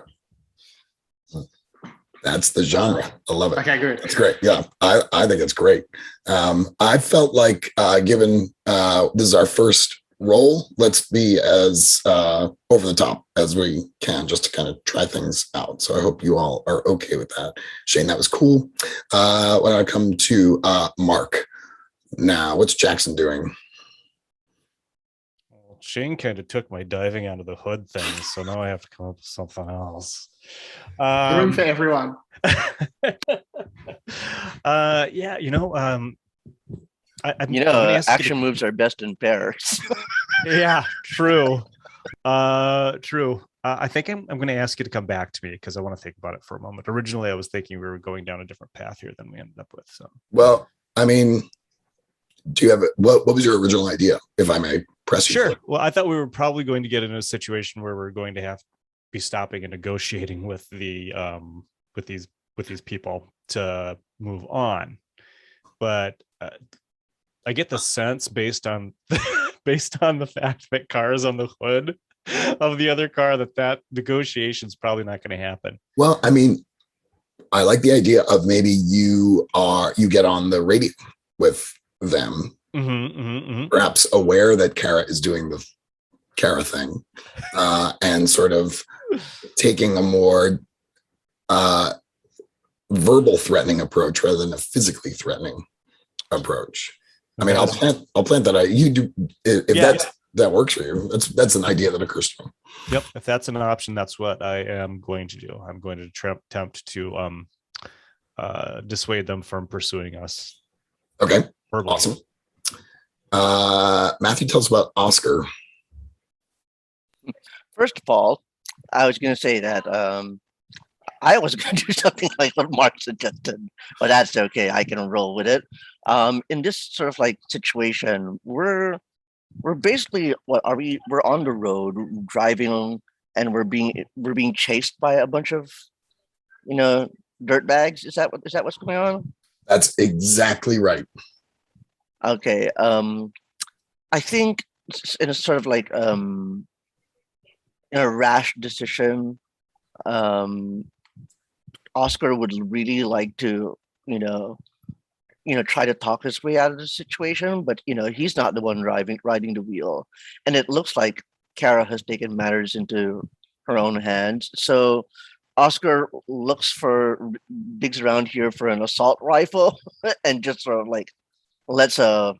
that's the genre. I love it. Okay, good. That's great. Yeah, I think it's great. I felt like given this is our first roll, let's be as over the top as we can, just to kind of try things out. So I hope you all are okay with that. Shane, that was cool. When I come to Mark, now what's Jackson doing? Well, Shane kind of took my diving out of the hood thing, so now I have to come up with something else. Room for everyone. Yeah, action moves are best in pairs. Yeah, true. True. I think I'm going to ask you to come back to me because I want to think about it for a moment. Originally, I was thinking we were going down a different path here than we ended up with. So, well, I mean, do you have what was your original idea, if I may press you? Sure. Well, I thought we were probably going to get in a situation where we're going to have to be stopping and negotiating with the with these people to move on, but I get the sense based on the fact that car is on the hood of the other car that negotiation is probably not going to happen. Well, I mean, I like the idea of maybe you get on the radio with them, perhaps aware that Kara is doing the Kara thing, and sort of taking a more verbal threatening approach rather than a physically threatening approach. I mean, I'll plant that. You do if that works for you. That's an idea that occurs to me. Yep. If that's an option, that's what I am going to do. I'm going to attempt to dissuade them from pursuing us. Okay. Verbally. Awesome. Matthew, tell us about Oscar. First of all, I was going to say that I was going to do something like what Mark suggested, but that's okay. I can roll with it. In this sort of like situation, we're we're basically what are we? We're on the road driving, and we're being chased by a bunch of dirt bags. Is that what's going on? That's exactly right. Okay. I think in a sort of like in a rash decision, um, Oscar would really like to you know try to talk his way out of the situation, but he's not the one riding the wheel, and it looks like Kara has taken matters into her own hands. So Oscar digs around here for an assault rifle, and just sort of like lets a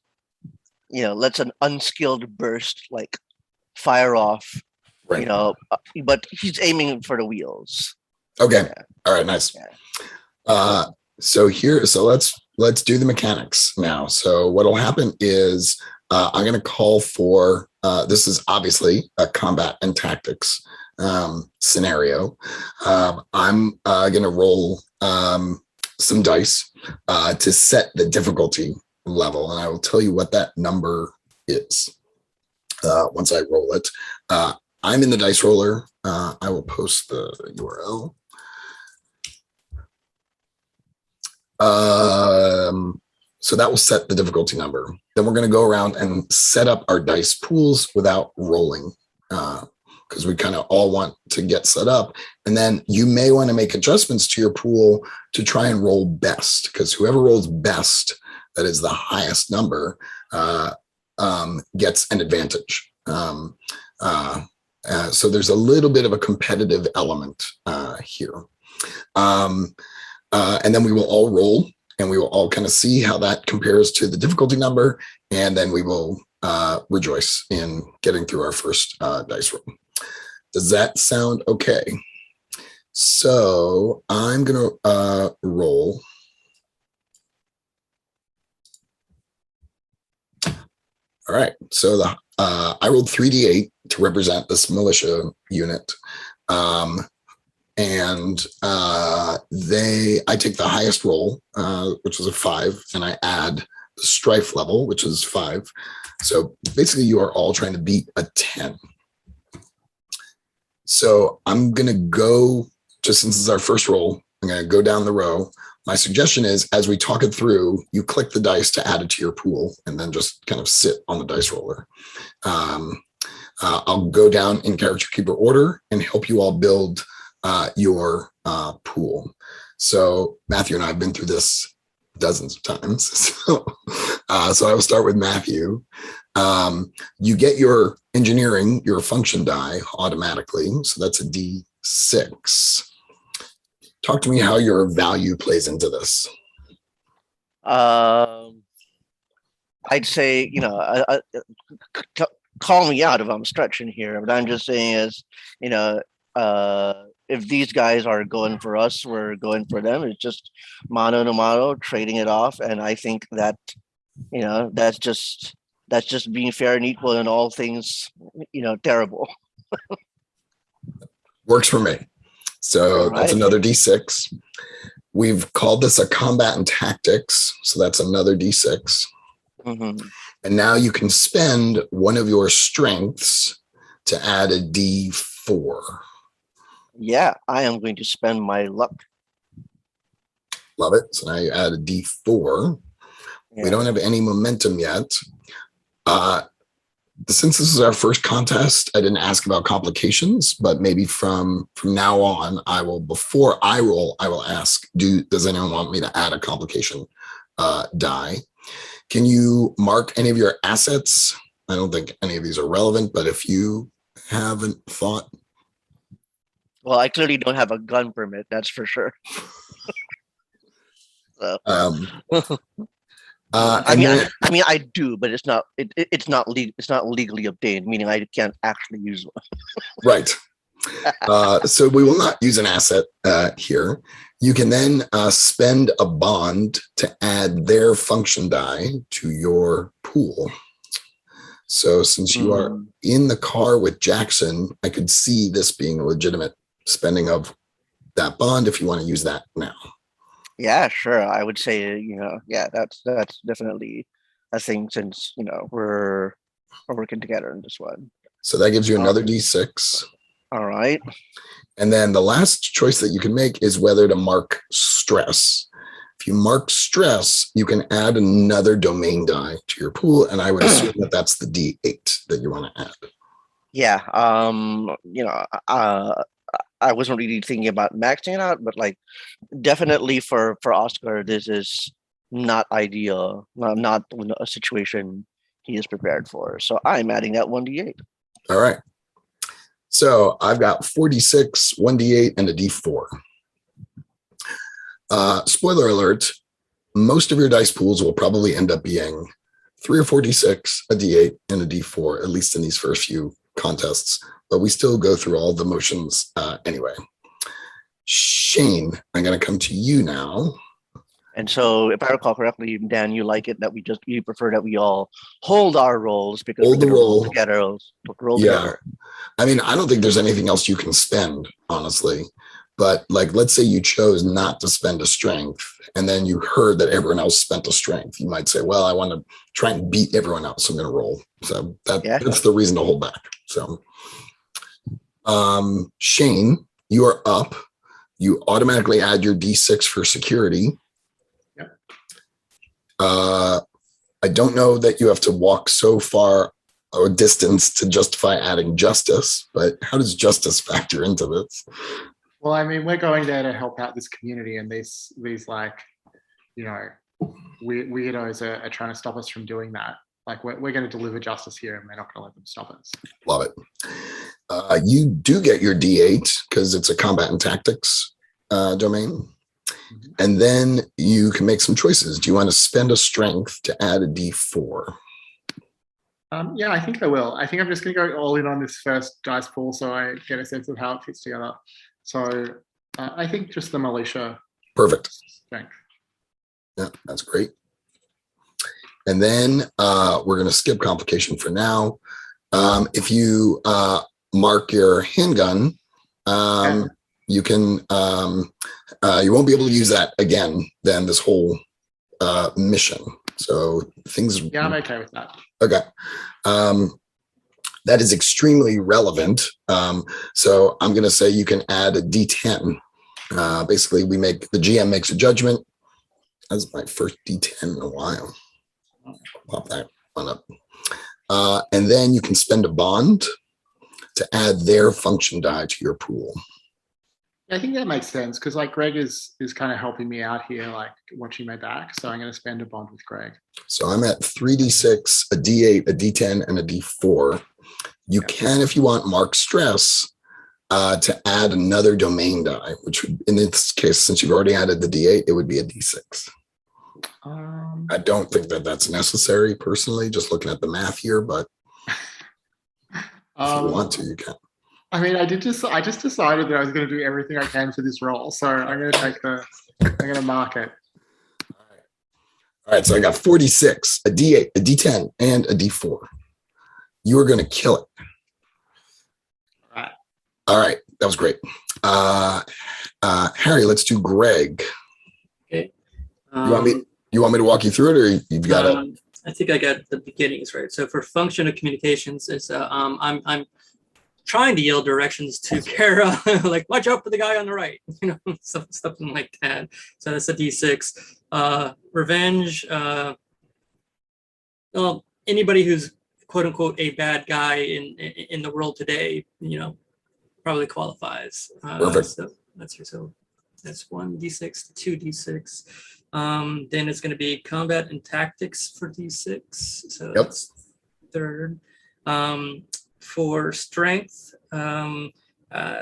lets an unskilled burst like fire off, Right. but he's aiming for the wheels. Okay. Yeah. All right. Nice. Yeah. So let's do the mechanics now. So what'll happen is I'm going to call for this is obviously a combat and tactics scenario. I'm going to roll some dice to set the difficulty level, and I will tell you what that number is once I roll it. I'm in the dice roller. I will post the URL. So that will set the difficulty number. Then we're going to go around and set up our dice pools without rolling, because we kind of all want to get set up. And then you may want to make adjustments to your pool to try and roll best, because whoever rolls best, that is the highest number, gets an advantage. So there's a little bit of a competitive element here. And then we will all roll, and we will all kind of see how that compares to the difficulty number. And then we will rejoice in getting through our first dice roll. Does that sound okay? So I'm going to roll. All right. So I rolled 3d8 to represent this militia unit. And I take the highest roll, which was a 5, and I add the strife level, which is 5. So basically you are all trying to beat a 10. So I'm going to go, just since this is our first roll, I'm going to go down the row. My suggestion is, as we talk it through, you click the dice to add it to your pool, and then just kind of sit on the dice roller. I'll go down in character keeper order and help you all build your pool. So Matthew and I have been through this dozens of times. So I will start with Matthew. You get your engineering, your function die automatically. So that's a D6. Talk to me how your value plays into this. I'd say, call me out if I'm stretching here, but I'm just saying is, if these guys are going for us, we're going for them. It's just mano to mano, trading it off. And I think that, that's just being fair and equal in all things, terrible. Works for me. So Right. That's another D6. We've called this a combat and tactics. So that's another D6. Mm-hmm. And now you can spend one of your strengths to add a D4. Yeah, I am going to spend my luck. Love it. So now you add a D4. Yeah. We don't have any momentum yet. Since this is our first contest, I didn't ask about complications, but maybe from now on, before I roll, I will ask, does anyone want me to add a complication die? Can you mark any of your assets? I don't think any of these are relevant, but if you haven't thought. Well, I clearly don't have a gun permit, that's for sure. So. I mean, I do, but it's not. It's not legal. It's not legally obtained, meaning I can't actually use one. Right. So we will not use an asset here. You can then spend a bond to add their function die to your pool. So since you are in the car with Jackson, I could see this being a legitimate spending of that bond if you want to use that now. Yeah, sure. I would say, that's definitely a thing, since we're are working together in this one. So that gives you another D6. All right. And then the last choice that you can make is whether to mark stress. If you mark stress, you can add another domain die to your pool, and I would assume that that's the D8 that you want to add. Yeah. I wasn't really thinking about maxing it out, but like definitely for Oscar, this is not ideal, not a situation he is prepared for. So I'm adding that 1d8. All right. So I've got 46, 1d8, and a d4. Spoiler alert, most of your dice pools will probably end up being 3 or 4 d6, a d8, and a d4, at least in these first few contests. But we still go through all the motions anyway. Shane, I'm going to come to you now. And so, if I recall correctly, Dan, you like it that you prefer that we all hold our rolls because Hold we're the gonna roll. roll Yeah. together. I mean, I don't think there's anything else you can spend, honestly. But like, let's say you chose not to spend a strength, and then you heard that everyone else spent a strength. You might say, well, I want to try and beat everyone else, so I'm going to roll. So that's the reason to hold back. So Shane, you are up. You automatically add your D6 for security. Yep. I don't know that you have to walk so far or distance to justify adding justice, but how does justice factor into this? Well, I mean, we're going there to help out this community, and these like, weirdos are trying to stop us from doing that. Like, we're going to deliver justice here, and we're not going to let them stop us. Love it. You do get your D8 because it's a combat and tactics domain. Mm-hmm. And then you can make some choices. Do you want to spend a strength to add a D4? Yeah, I think I will. I think I'm just going to go all in on this first dice pool so I get a sense of how it fits together. So I think just the militia. Perfect. Strength. Yeah, that's great. And then we're going to skip complication for now. If you mark your handgun, you can you won't be able to use that again then this whole mission. So things. Yeah, I'm okay with that. Okay. That is extremely relevant. So I'm going to say you can add a D10. Basically, the GM makes a judgment. That's my first D10 in a while. Pop that one up. And then you can spend a bond to add their function die to your pool. I think that makes sense because like Greg is kind of helping me out here, like watching my back. So I'm going to spend a bond with Greg. So I'm at 3d6, a d8, a d10, and a d4. You can, if you want, mark stress to add another domain die, which would, in this case, since you've already added the d8, it would be a d6. I don't think that that's necessary personally, just looking at the math here, but if you want to, you can. I mean, I just decided that I was going to do everything I can for this role. So I'm going to mark it. All right. So I got 46, a D8, a D10, and a D4. You are going to kill it. All right. That was great. Harry, let's do Greg. Okay. You want me to walk you through it, or you've got it? I think I got the beginnings right. So for function of communications, it's I'm trying to yell directions to Kara, like watch out for the guy on the right, something like that. So that's a D6. Revenge. Well, anybody who's quote unquote a bad guy in the world today, probably qualifies. Perfect. So that's 1d6 to 2d6. Then it's going to be combat and tactics for d6. So that's third. For strength, I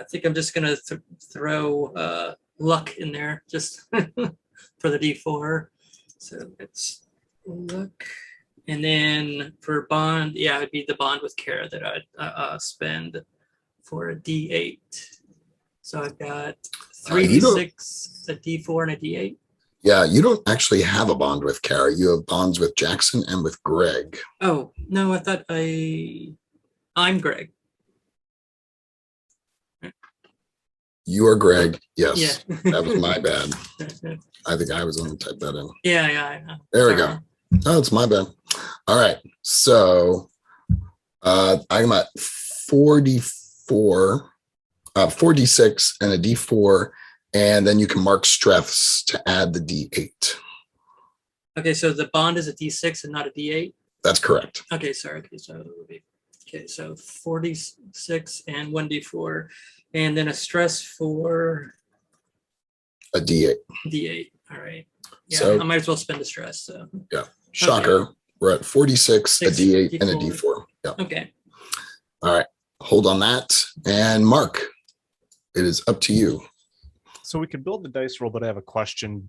think I'm just going to throw luck in there just for the D4. So it's luck. And then for bond, it would be the bond with Kara that I'd spend for a D8. So I've got 3d6, a D4, and a D8. Yeah, you don't actually have a bond with Kara. You have bonds with Jackson and with Greg. Oh, no, I thought I'm Greg. You are Greg. Yes. Yeah. That was my bad. I think I was going to type that in. Yeah, I know. There we go. Oh, it's my bad. All right. So I'm at 44, 4d6 and a d4, and then you can mark strengths to add the d8. Okay, so the bond is a D6 and not a D8. That's correct. Okay, sorry. Okay, so 46 and 1d4, and then a stress for A d8. D8. All right. Yeah, So- I might as well spend the stress. So Shocker. Okay. We're at 46, a d8, and a d4. Yeah. okay. All right. Hold on that. And Mark, it is up to you. So we could build the dice roll, but I have a question.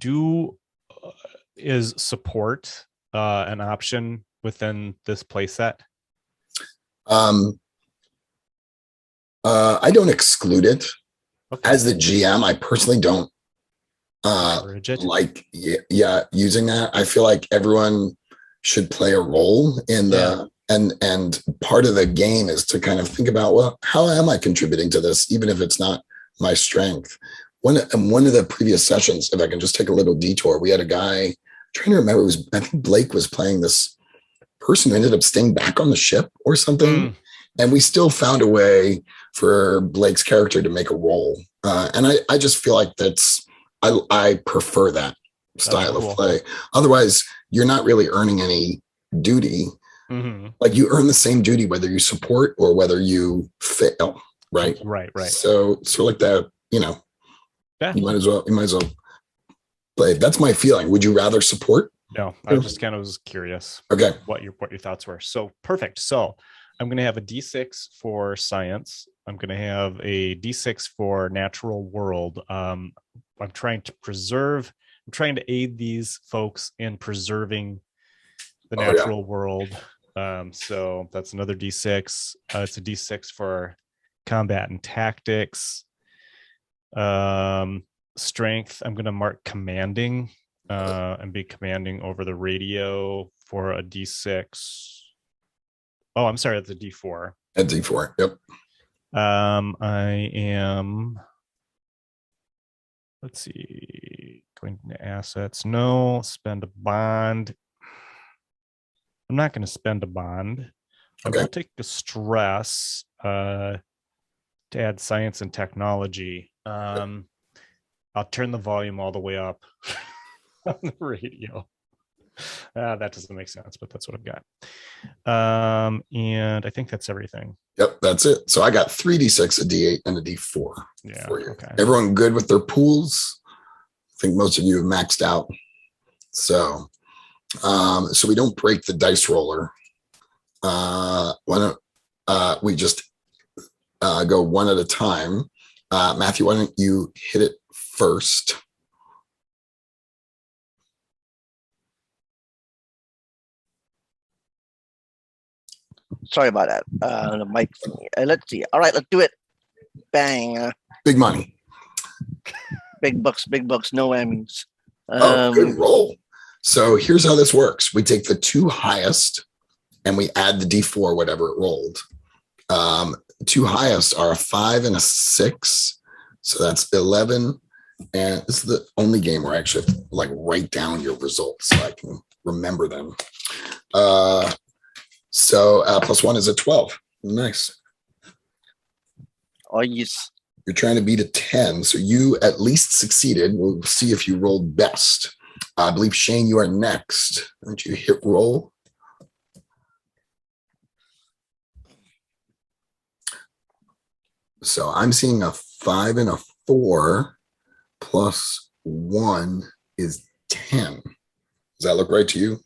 Is support an option within this playset? I don't exclude it. Okay. As the GM, I personally don't like using that. I feel like everyone should play a role in the and part of the game is to kind of think about, well, how am I contributing to this, even if it's not my strength. One of the previous sessions, if I can just take a little detour, we had a guy, I'm trying to remember, I think Blake was playing this person who ended up staying back on the ship or something. And we still found a way for Blake's character to make a role. And I just feel like I prefer that style of play. Otherwise, you're not really earning any duty. Mm-hmm. Like you earn the same duty whether you support or whether you fail, right? Right. So like that, you might as well play. That's my feeling. Would you rather support? No, I just kind of was curious. Okay. What your thoughts were. So perfect. So I'm going to have a D6 for science. I'm going to have a D6 for natural world. I'm trying to aid these folks in preserving the natural world. So that's another D6. It's a D6 for combat and tactics. Strength, I'm going to mark commanding and be commanding over the radio for a D6. Oh, I'm sorry, that's a D4. A D4, yep. I am, let's see, going to assets. No, spend a bond. I'm not going to spend a bond. I'm going to take the stress to add science and technology. I'll turn the volume all the way up on the radio. That doesn't make sense, but that's what I've got. And I think that's everything. Yep, that's it. So I got 3d6, a d8, and a d4 for you. Okay. Everyone good with their pools? I think most of you have maxed out. So we don't break the dice roller. Why don't we just go one at a time? Matthew, why don't you hit it first? Sorry about that. The mic. Let's see. All right, let's do it. Bang. Big money. Big bucks. No whammies. Good roll. So here's how this works. We take the two highest and we add the D4, whatever it rolled. Two highest are a 5 and a 6. So that's 11. And this is the only game where I actually have to write down your results so I can remember them. So plus 1 is a 12. Nice. Oh, yes. You're trying to beat a 10. So you at least succeeded. We'll see if you rolled best. I believe, Shane, you are next. Don't you hit roll? So I'm seeing a 5 and a 4 plus 1 is 10. Does that look right to you?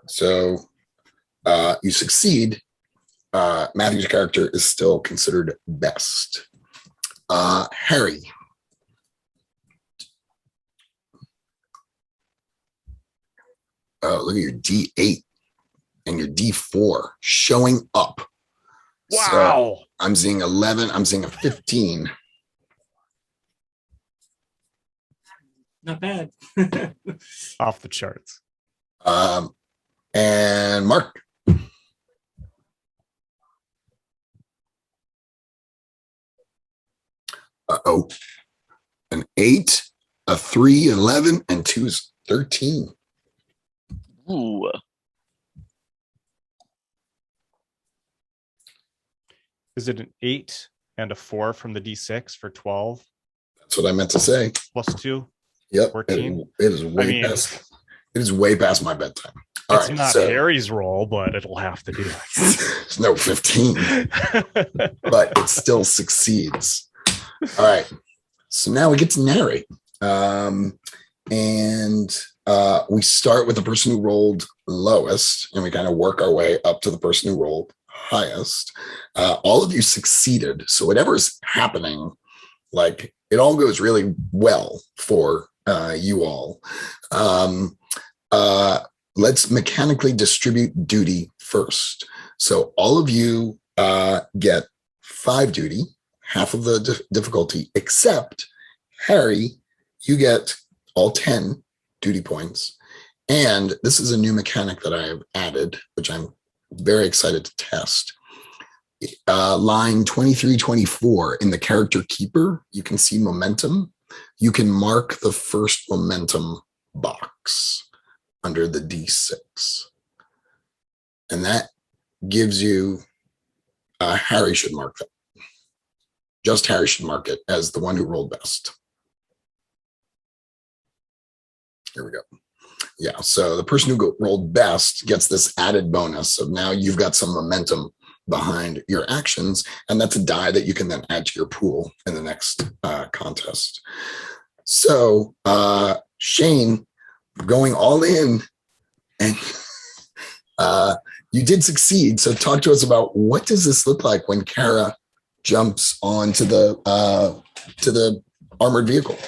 So you succeed. Matthew's character is still considered best. Harry. Oh, look at your D8 and your D4 showing up. Wow. So I'm seeing 11. I'm seeing a 15. Not bad. Off the charts. And Mark. Uh-oh. An 8, a 3, 11, and 2 is 13. Ooh. Is it an 8 and a 4 from the D6 for 12? That's what I meant to say. Plus 2? Yep. 14? It is way past. It is way past my bedtime. All it's right, not Harry's roll, but it'll have to do it. It's no 15, but it still succeeds. All right. So now we get to narrate. And we start with the person who rolled lowest, and we kind of work our way up to the person who rolled highest. All of you succeeded. So whatever's happening, like it all goes really well for you all. Let's mechanically distribute duty first. So all of you get 5 duty, half of the difficulty, except Harry, you get all 10 duty points. And this is a new mechanic that I have added, which I'm very excited to test. Line 23-24 in the character keeper, you can see momentum. You can mark the first momentum box under the D6. And that gives you, Harry should mark that. Just Harry should mark it as the one who rolled best. Here we go. Yeah, so the person who rolled best gets this added bonus of now you've got some momentum behind your actions, and that's a die that you can then add to your pool in the next contest. So Shane, going all in, and you did succeed. So talk to us about what does this look like when Kara jumps onto the armored vehicle?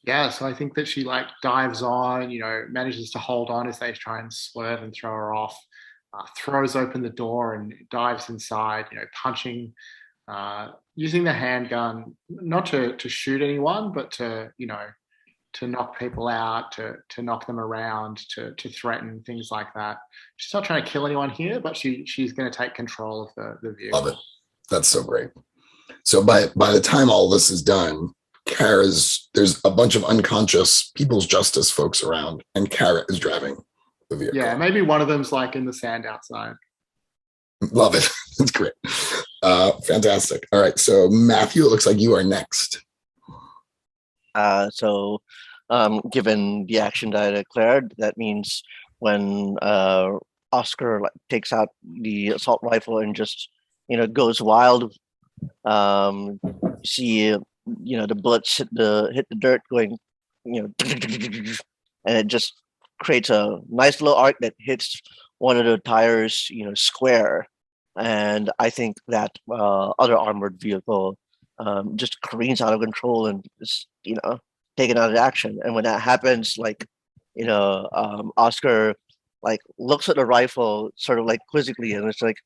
Yeah, so I think that she like dives on, manages to hold on as they try and swerve and throw her off, throws open the door and dives inside, punching, using the handgun, not to shoot anyone, but to knock people out, to knock them around, to threaten, things like that. She's not trying to kill anyone here, but she's going to take control of the vehicle. Love it. That's so great. So by the time all this is done, there's a bunch of unconscious people's justice folks around, and Kara is driving the vehicle. Yeah, maybe one of them's like in the sand outside. Love it. That's great. Fantastic. All right. So Matthew, it looks like you are next. Given the action that I declared, that means when Oscar takes out the assault rifle and just goes wild, see the bullets hit the dirt going and it just creates a nice little arc that hits one of the tires square, and I think that other armored vehicle just careens out of control and is taken out of action. And when that happens, Oscar looks at the rifle sort of quizzically, and it's like,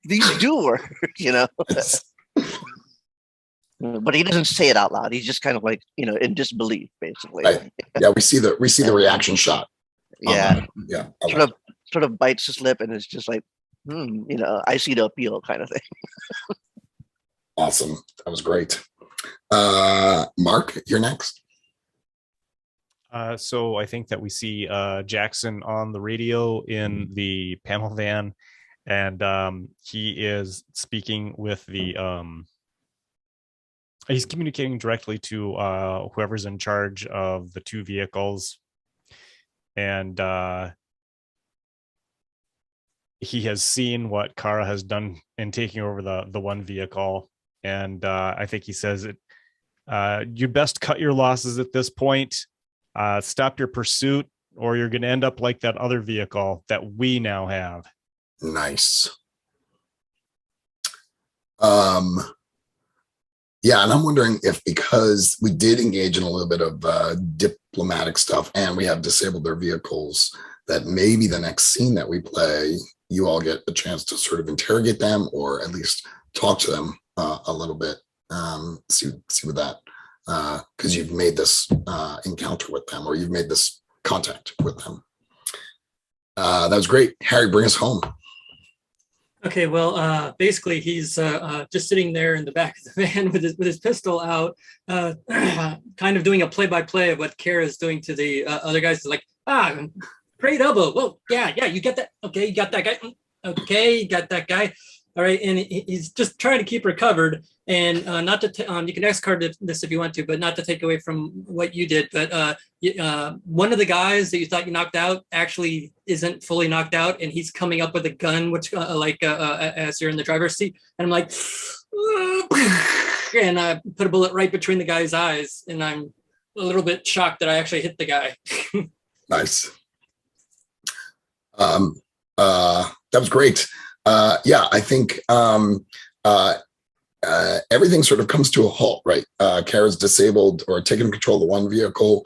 these do work, but he doesn't say it out loud. He's just kind of in disbelief, basically. Right. Yeah, we see the reaction shot. Yeah. Yeah. Sort of bites his lip, and it's just like, I see the appeal kind of thing. Awesome. That was great. Mark, you're next. So I think that we see Jackson on the radio in the panel van, and he is speaking with he's communicating directly to whoever's in charge of the 2 vehicles, and he has seen what Kara has done in taking over the one vehicle, and I think he says it. You best cut your losses at this point. Stop your pursuit, or you're going to end up like that other vehicle that we now have. Nice. Yeah, and I'm wondering if, because we did engage in a little bit of diplomatic stuff and we have disabled their vehicles, that maybe the next scene that we play, you all get a chance to sort of interrogate them, or at least talk to them a little bit. See with that, because you've made this encounter with them, or you've made this contact with them. That was great. Harry, bring us home. Okay, well, basically he's just sitting there in the back of the van with his pistol out, kind of doing a play-by-play of what Kara is doing to the other guys. Like, great elbow. Whoa, yeah, you get that. Okay, you got that guy. Okay, you got that guy. All right, and he's just trying to keep her covered, and not to you can X card this if you want to, but not to take away from what you did. But one of the guys that you thought you knocked out actually isn't fully knocked out, and he's coming up with a gun, which as you're in the driver's seat, and I'm like, and I put a bullet right between the guy's eyes, and I'm a little bit shocked that I actually hit the guy. Nice. That was great. I think everything sort of comes to a halt, right? Kara's disabled or taken control of the one vehicle.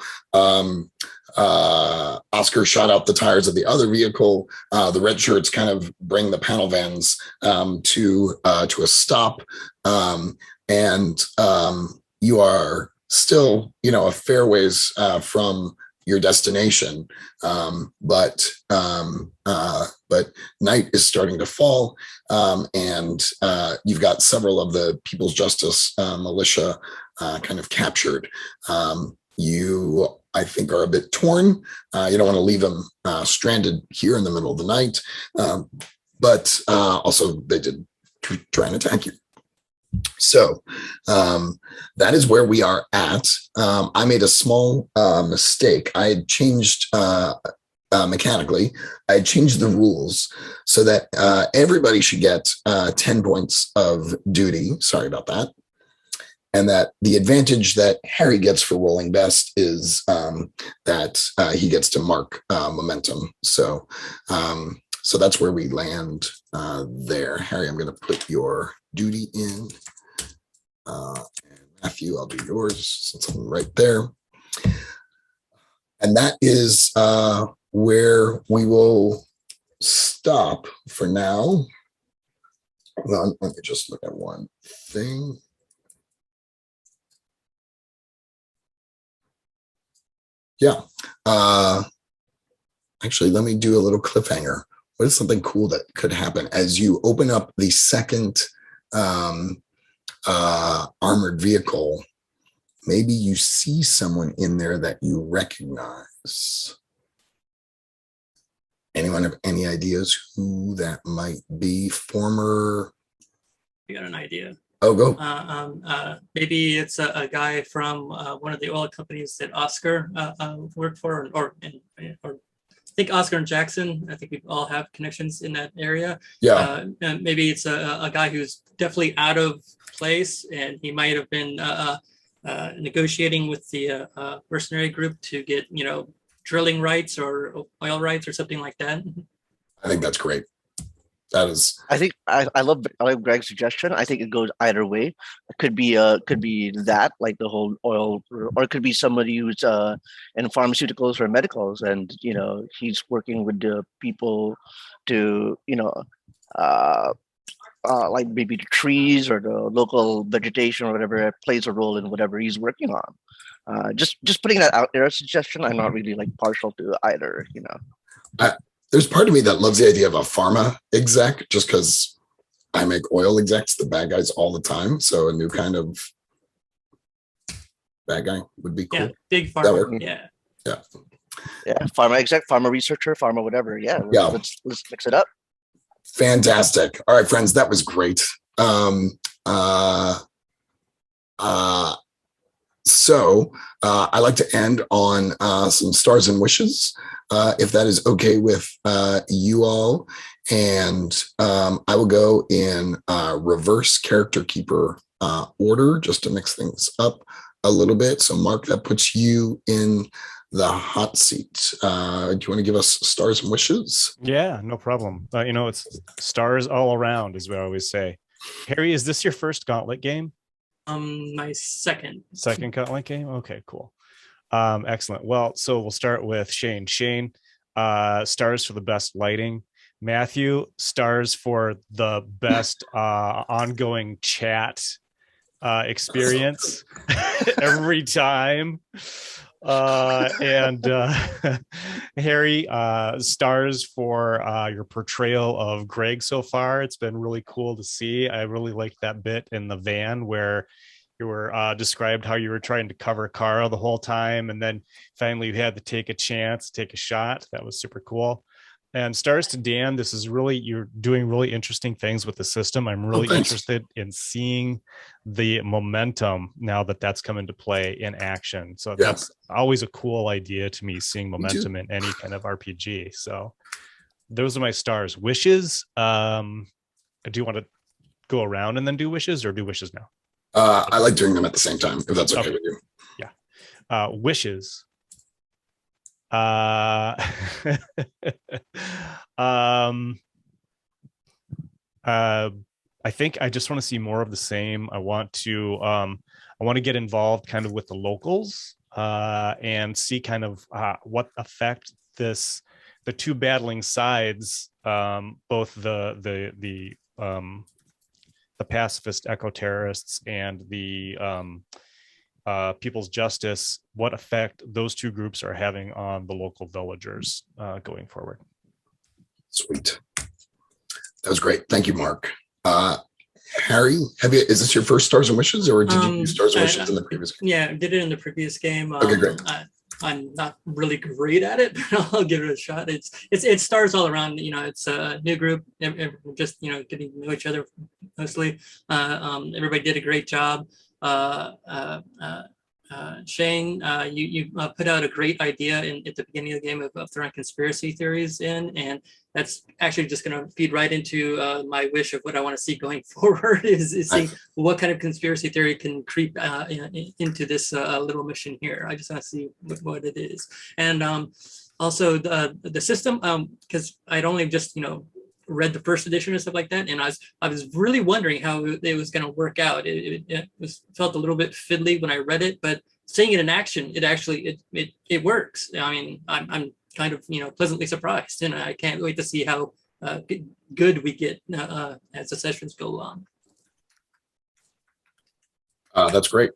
Oscar shot out the tires of the other vehicle. The red shirts kind of bring the panel vans to a stop. You are still, a fair ways from your destination. But night is starting to fall, and you've got several of the People's Justice militia kind of captured. You, I think, are a bit torn. You don't want to leave them stranded here in the middle of the night, but also they did try and attack you. So that is where we are at. I made a small mistake. I had changed mechanically, I had changed the rules so that everybody should get 10 points of duty. Sorry about that. And that the advantage that Harry gets for rolling best is that he gets to mark momentum. So that's where we land there. Harry, I'm going to put your duty in. And Matthew, I'll do yours since I'm right there. And that is where we will stop for now. Hold on, let me just look at one thing. Yeah. Actually, let me do a little cliffhanger. What is something cool that could happen as you open up the second armored vehicle? Maybe you see someone in there that you recognize. Anyone have any ideas who that might be? Former? I got an idea. Oh, go. Maybe it's a guy from one of the oil companies that Oscar worked for, or I think Oscar and Jackson. I think we all have connections in that area. Yeah. Maybe it's a guy who's definitely out of place, and he might have been negotiating with the mercenary group to get, drilling rights or oil rights or something like that. I think that's great. That is. I think I like Greg's suggestion. I think it goes either way. It could be that, like the whole oil, or it could be somebody who's in pharmaceuticals or medicals, and he's working with the people to like maybe the trees or the local vegetation or whatever plays a role in whatever he's working on. Just putting that out there as a suggestion. I'm not really like partial to either. There's part of me that loves the idea of a pharma exec, just because I make oil execs the bad guys all the time. So a new kind of bad guy would be cool. Yeah, big pharma. Yeah. Pharma exec, pharma researcher, pharma whatever. Let's mix it up. Fantastic. All right, friends, that was great. So I like to end on some stars and wishes, if that is okay with you all. And I will go in reverse character keeper order just to mix things up a little bit. So Mark, that puts you in the hot seat. Do you want to give us stars and wishes? Yeah, no problem. It's stars all around, as we always say. Harry, is this your first Gauntlet game? My second Gauntlet game. Okay, cool. Excellent. Well, so we'll start with Shane. Shane, stars for the best lighting. Matthew, stars for the best ongoing chat experience every time. And Harry, stars for your portrayal of Greg so far. It's been really cool to see. I really liked that bit in the van where you were described how you were trying to cover Kara the whole time, and then finally you had to take a chance, take a shot. That was super cool. And stars to Dan. This is really, you're doing really interesting things with the system. I'm really interested in seeing the momentum now that that's come into play in action. So that's always a cool idea to me, seeing momentum in any kind of RPG. So those are my stars. Wishes. Do you want to go around and then do wishes, or do wishes now? I like doing them at the same time, if that's okay with you. Yeah. Wishes. I think I just want to see more of the same. I want to get involved kind of with the locals and see kind of what effect the two battling sides, both the pacifist eco-terrorists and the People's Justice, what effect those two groups are having on the local villagers going forward. Sweet. That was great. Thank you, Mark. Harry, is this your first Stars and Wishes, or did you do Stars and Wishes in the previous game? Yeah, I did it in the previous game. Okay, great. I'm not really great at it, but I'll give it a shot. It's stars all around. It's a new group, just getting to know each other mostly. Everybody did a great job. Shane, you put out a great idea at the beginning of the game of throwing conspiracy theories in, and that's actually just going to feed right into my wish of what I want to see going forward is seeing what kind of conspiracy theory can creep into this little mission here. I just want to see what it is. And also the system, because I'd only just read the first edition and stuff like that, and I was really wondering how it was going to work out. It felt a little bit fiddly when I read it, but seeing it in action, it works. I mean, I'm kind of pleasantly surprised, and I can't wait to see how good we get as the sessions go along. That's great.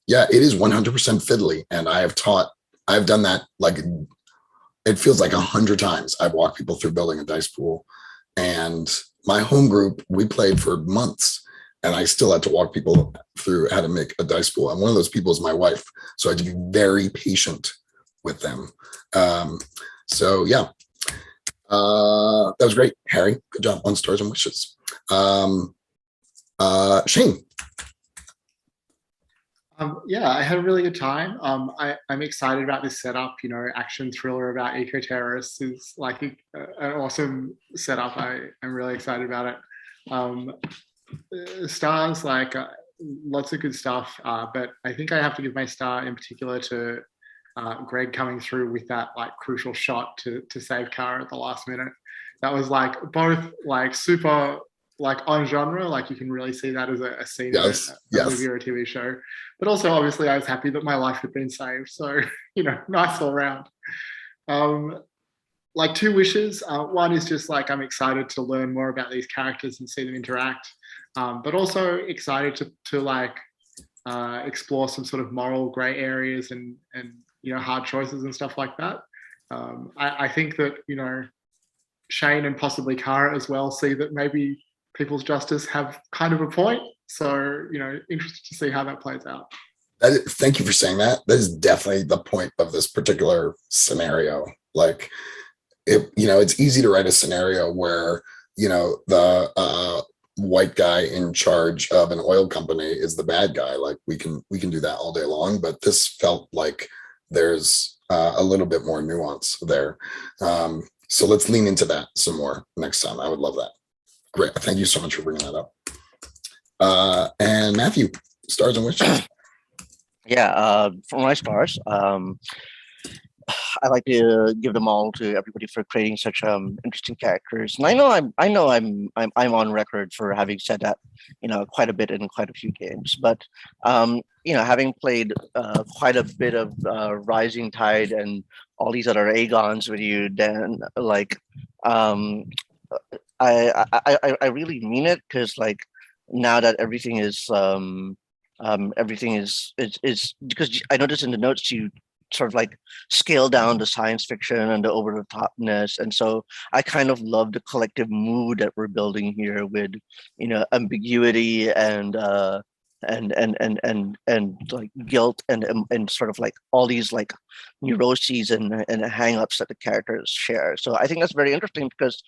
Yeah, it is 100% fiddly, and I've done that, like, it feels like 100 times. I've walked people through building a dice pool, and my home group, we played for months, and I still had to walk people through how to make a dice pool. And one of those people is my wife, so I had to be very patient with them. So yeah, that was great, Harry. Good job on Stars and Wishes. Shane. Yeah, I had a really good time. I'm excited about this setup. Action thriller about eco-terrorists is like an awesome setup. I'm really excited about it. Stars, lots of good stuff, but I think I have to give my star in particular to Greg coming through with that crucial shot to save Kara at the last minute. That was both super on genre, you can really see that as a scene in a movie or a TV show. But also, obviously, I was happy that my life had been saved. So, nice all around. Two wishes. One is just I'm excited to learn more about these characters and see them interact. But also excited to explore some sort of moral gray areas and hard choices and stuff like that. I think that, Shane and possibly Kara as well see that maybe People's Justice have kind of a point. So, interested to see how that plays out. Thank you for saying that. That is definitely the point of this particular scenario. It's easy to write a scenario where, the white guy in charge of an oil company is the bad guy. We can do that all day long, but this felt like there's a little bit more nuance there. So let's lean into that some more next time. I would love that. Great. Thank you so much for bringing that up. And Matthew, Stars and Wishes. Yeah, for my stars, I like to give them all to everybody for creating such interesting characters. And I know I'm on record for having said that, quite a bit in quite a few games. But having played quite a bit of Rising Tide and all these other Agons with you, Dan, I really mean it, because now that everything is because I noticed in the notes you sort of scale down the science fiction and the over the topness, and so I kind of love the collective mood that we're building here with ambiguity and and like guilt and sort of like all these like neuroses and hang-ups that the characters share. So I think that's very interesting because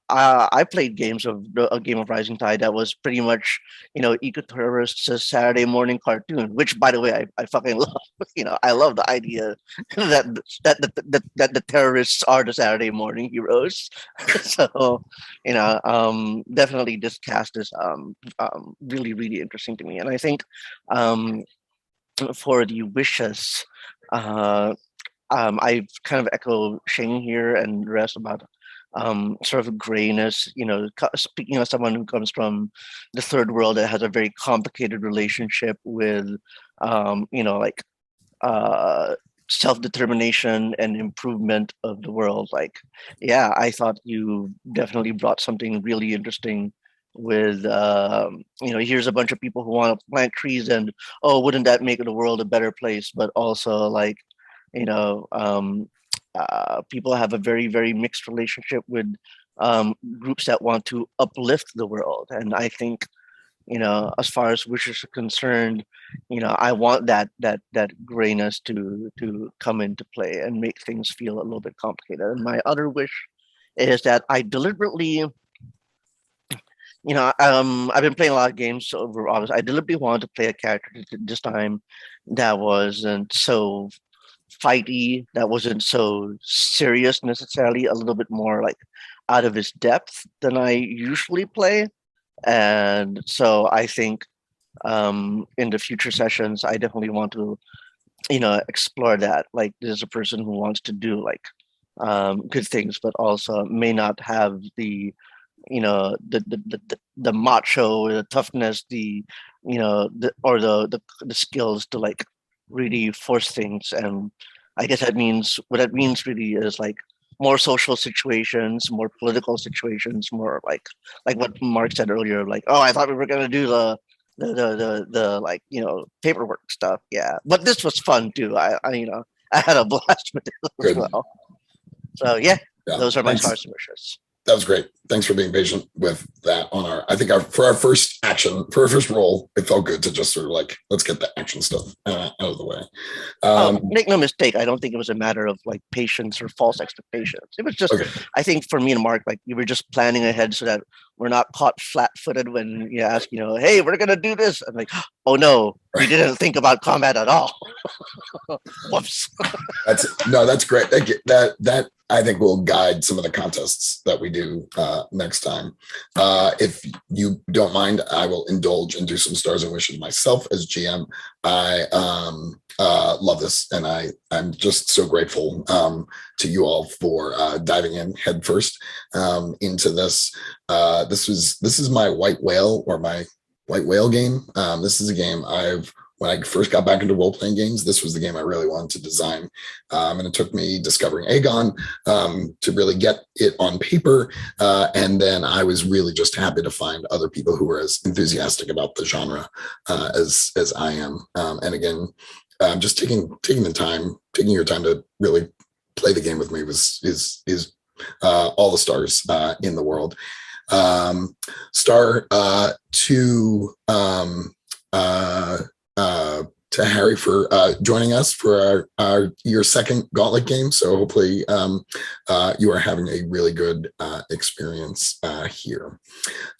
I played games of a game of Rising Tide that was pretty much, eco terrorists' Saturday morning cartoon, which by the way I fucking love. I love the idea that that the terrorists are the Saturday morning heroes. So definitely this cast is really really interesting to me, and I think um, for the wishes, uh, I kind of echo Shane here and the rest about sort of grayness. Speaking of someone who comes from the third world that has a very complicated relationship with, like uh, self-determination and improvement of the world. Like, yeah, I thought you definitely brought something really interesting with here's a bunch of people who want to plant trees, and oh, wouldn't that make the world a better place? But also like, you know um people have a very very mixed relationship with groups that want to uplift the world. And I think, as far as wishes are concerned, I want that grayness to come into play and make things feel a little bit complicated. And my other wish is that I deliberately, I've been playing a lot of games over August. I deliberately wanted to play a character this time that wasn't so fighty, that wasn't so serious necessarily, a little bit more like out of his depth than I usually play. And so I think in the future sessions, I definitely want to, explore that. Like, there's a person who wants to do like good things, but also may not have the, the macho, the toughness, the skills to like really force things. And I guess that means what that means really is like more social situations, more political situations, more like what Mark said earlier, like, oh, I thought we were gonna do the like, paperwork stuff. Yeah. But this was fun too. I had a blast with it as Good. well. So yeah, Yeah. those are my Thanks. stars and wishes. That was great. Thanks for being patient with that I think for our first roll, it felt good to just sort of like, let's get the action stuff out of the way. Make no mistake, I don't think it was a matter of like patience or false expectations. It was just, Okay. I think for me and Mark, like we were just planning ahead so that we're not caught flat-footed when you ask, hey, we're gonna do this. I'm like, oh no, we didn't think about combat at all. Whoops. That's great. Thank you. That I think will guide some of the contests that we do next time. If you don't mind, I will indulge and do some stars and wishes myself as GM. I love this, and I'm just so grateful to you all for diving in head first into this. This is my white whale game. This is a game when I first got back into role-playing games, this was the game I really wanted to design. And it took me discovering Aegon to really get it on paper. And then I was really just happy to find other people who were as enthusiastic about the genre as I am. And again, just taking your time to really play the game with me is all the stars in the world. Star to Harry for joining us for your second Gauntlet game. So hopefully you are having a really good experience here.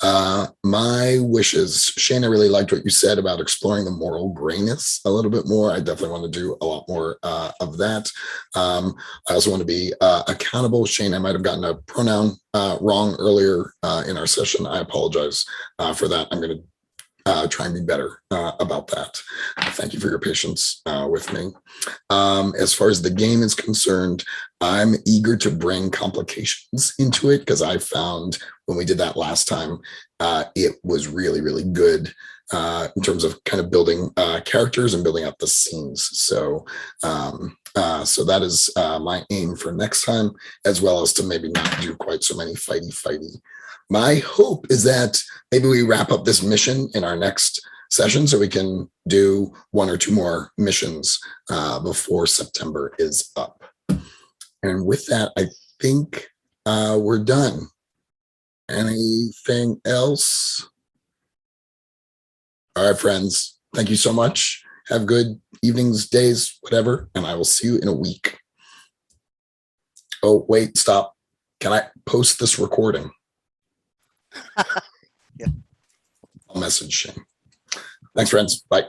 My wishes, Shane, I really liked what you said about exploring the moral grayness a little bit more. I definitely want to do a lot more of that. I also want to be accountable. Shane, I might have gotten a pronoun wrong earlier in our session. I apologize for that. I'm going to try and be better about that. Thank you for your patience with me. As far as the game is concerned, I'm eager to bring complications into it because I found when we did that last time, it was really, really good in terms of kind of building characters and building up the scenes. So that is my aim for next time, as well as to maybe not do quite so many fighty. My hope is that maybe we wrap up this mission in our next session so we can do one or two more missions before September is up. And with that, I think we're done. Anything else? All right, friends. Thank you so much. Have good evenings, days, whatever, and I will see you in a week. Oh, wait, stop. Can I post this recording? Yeah. I'll message Shane. Thanks, friends. Bye.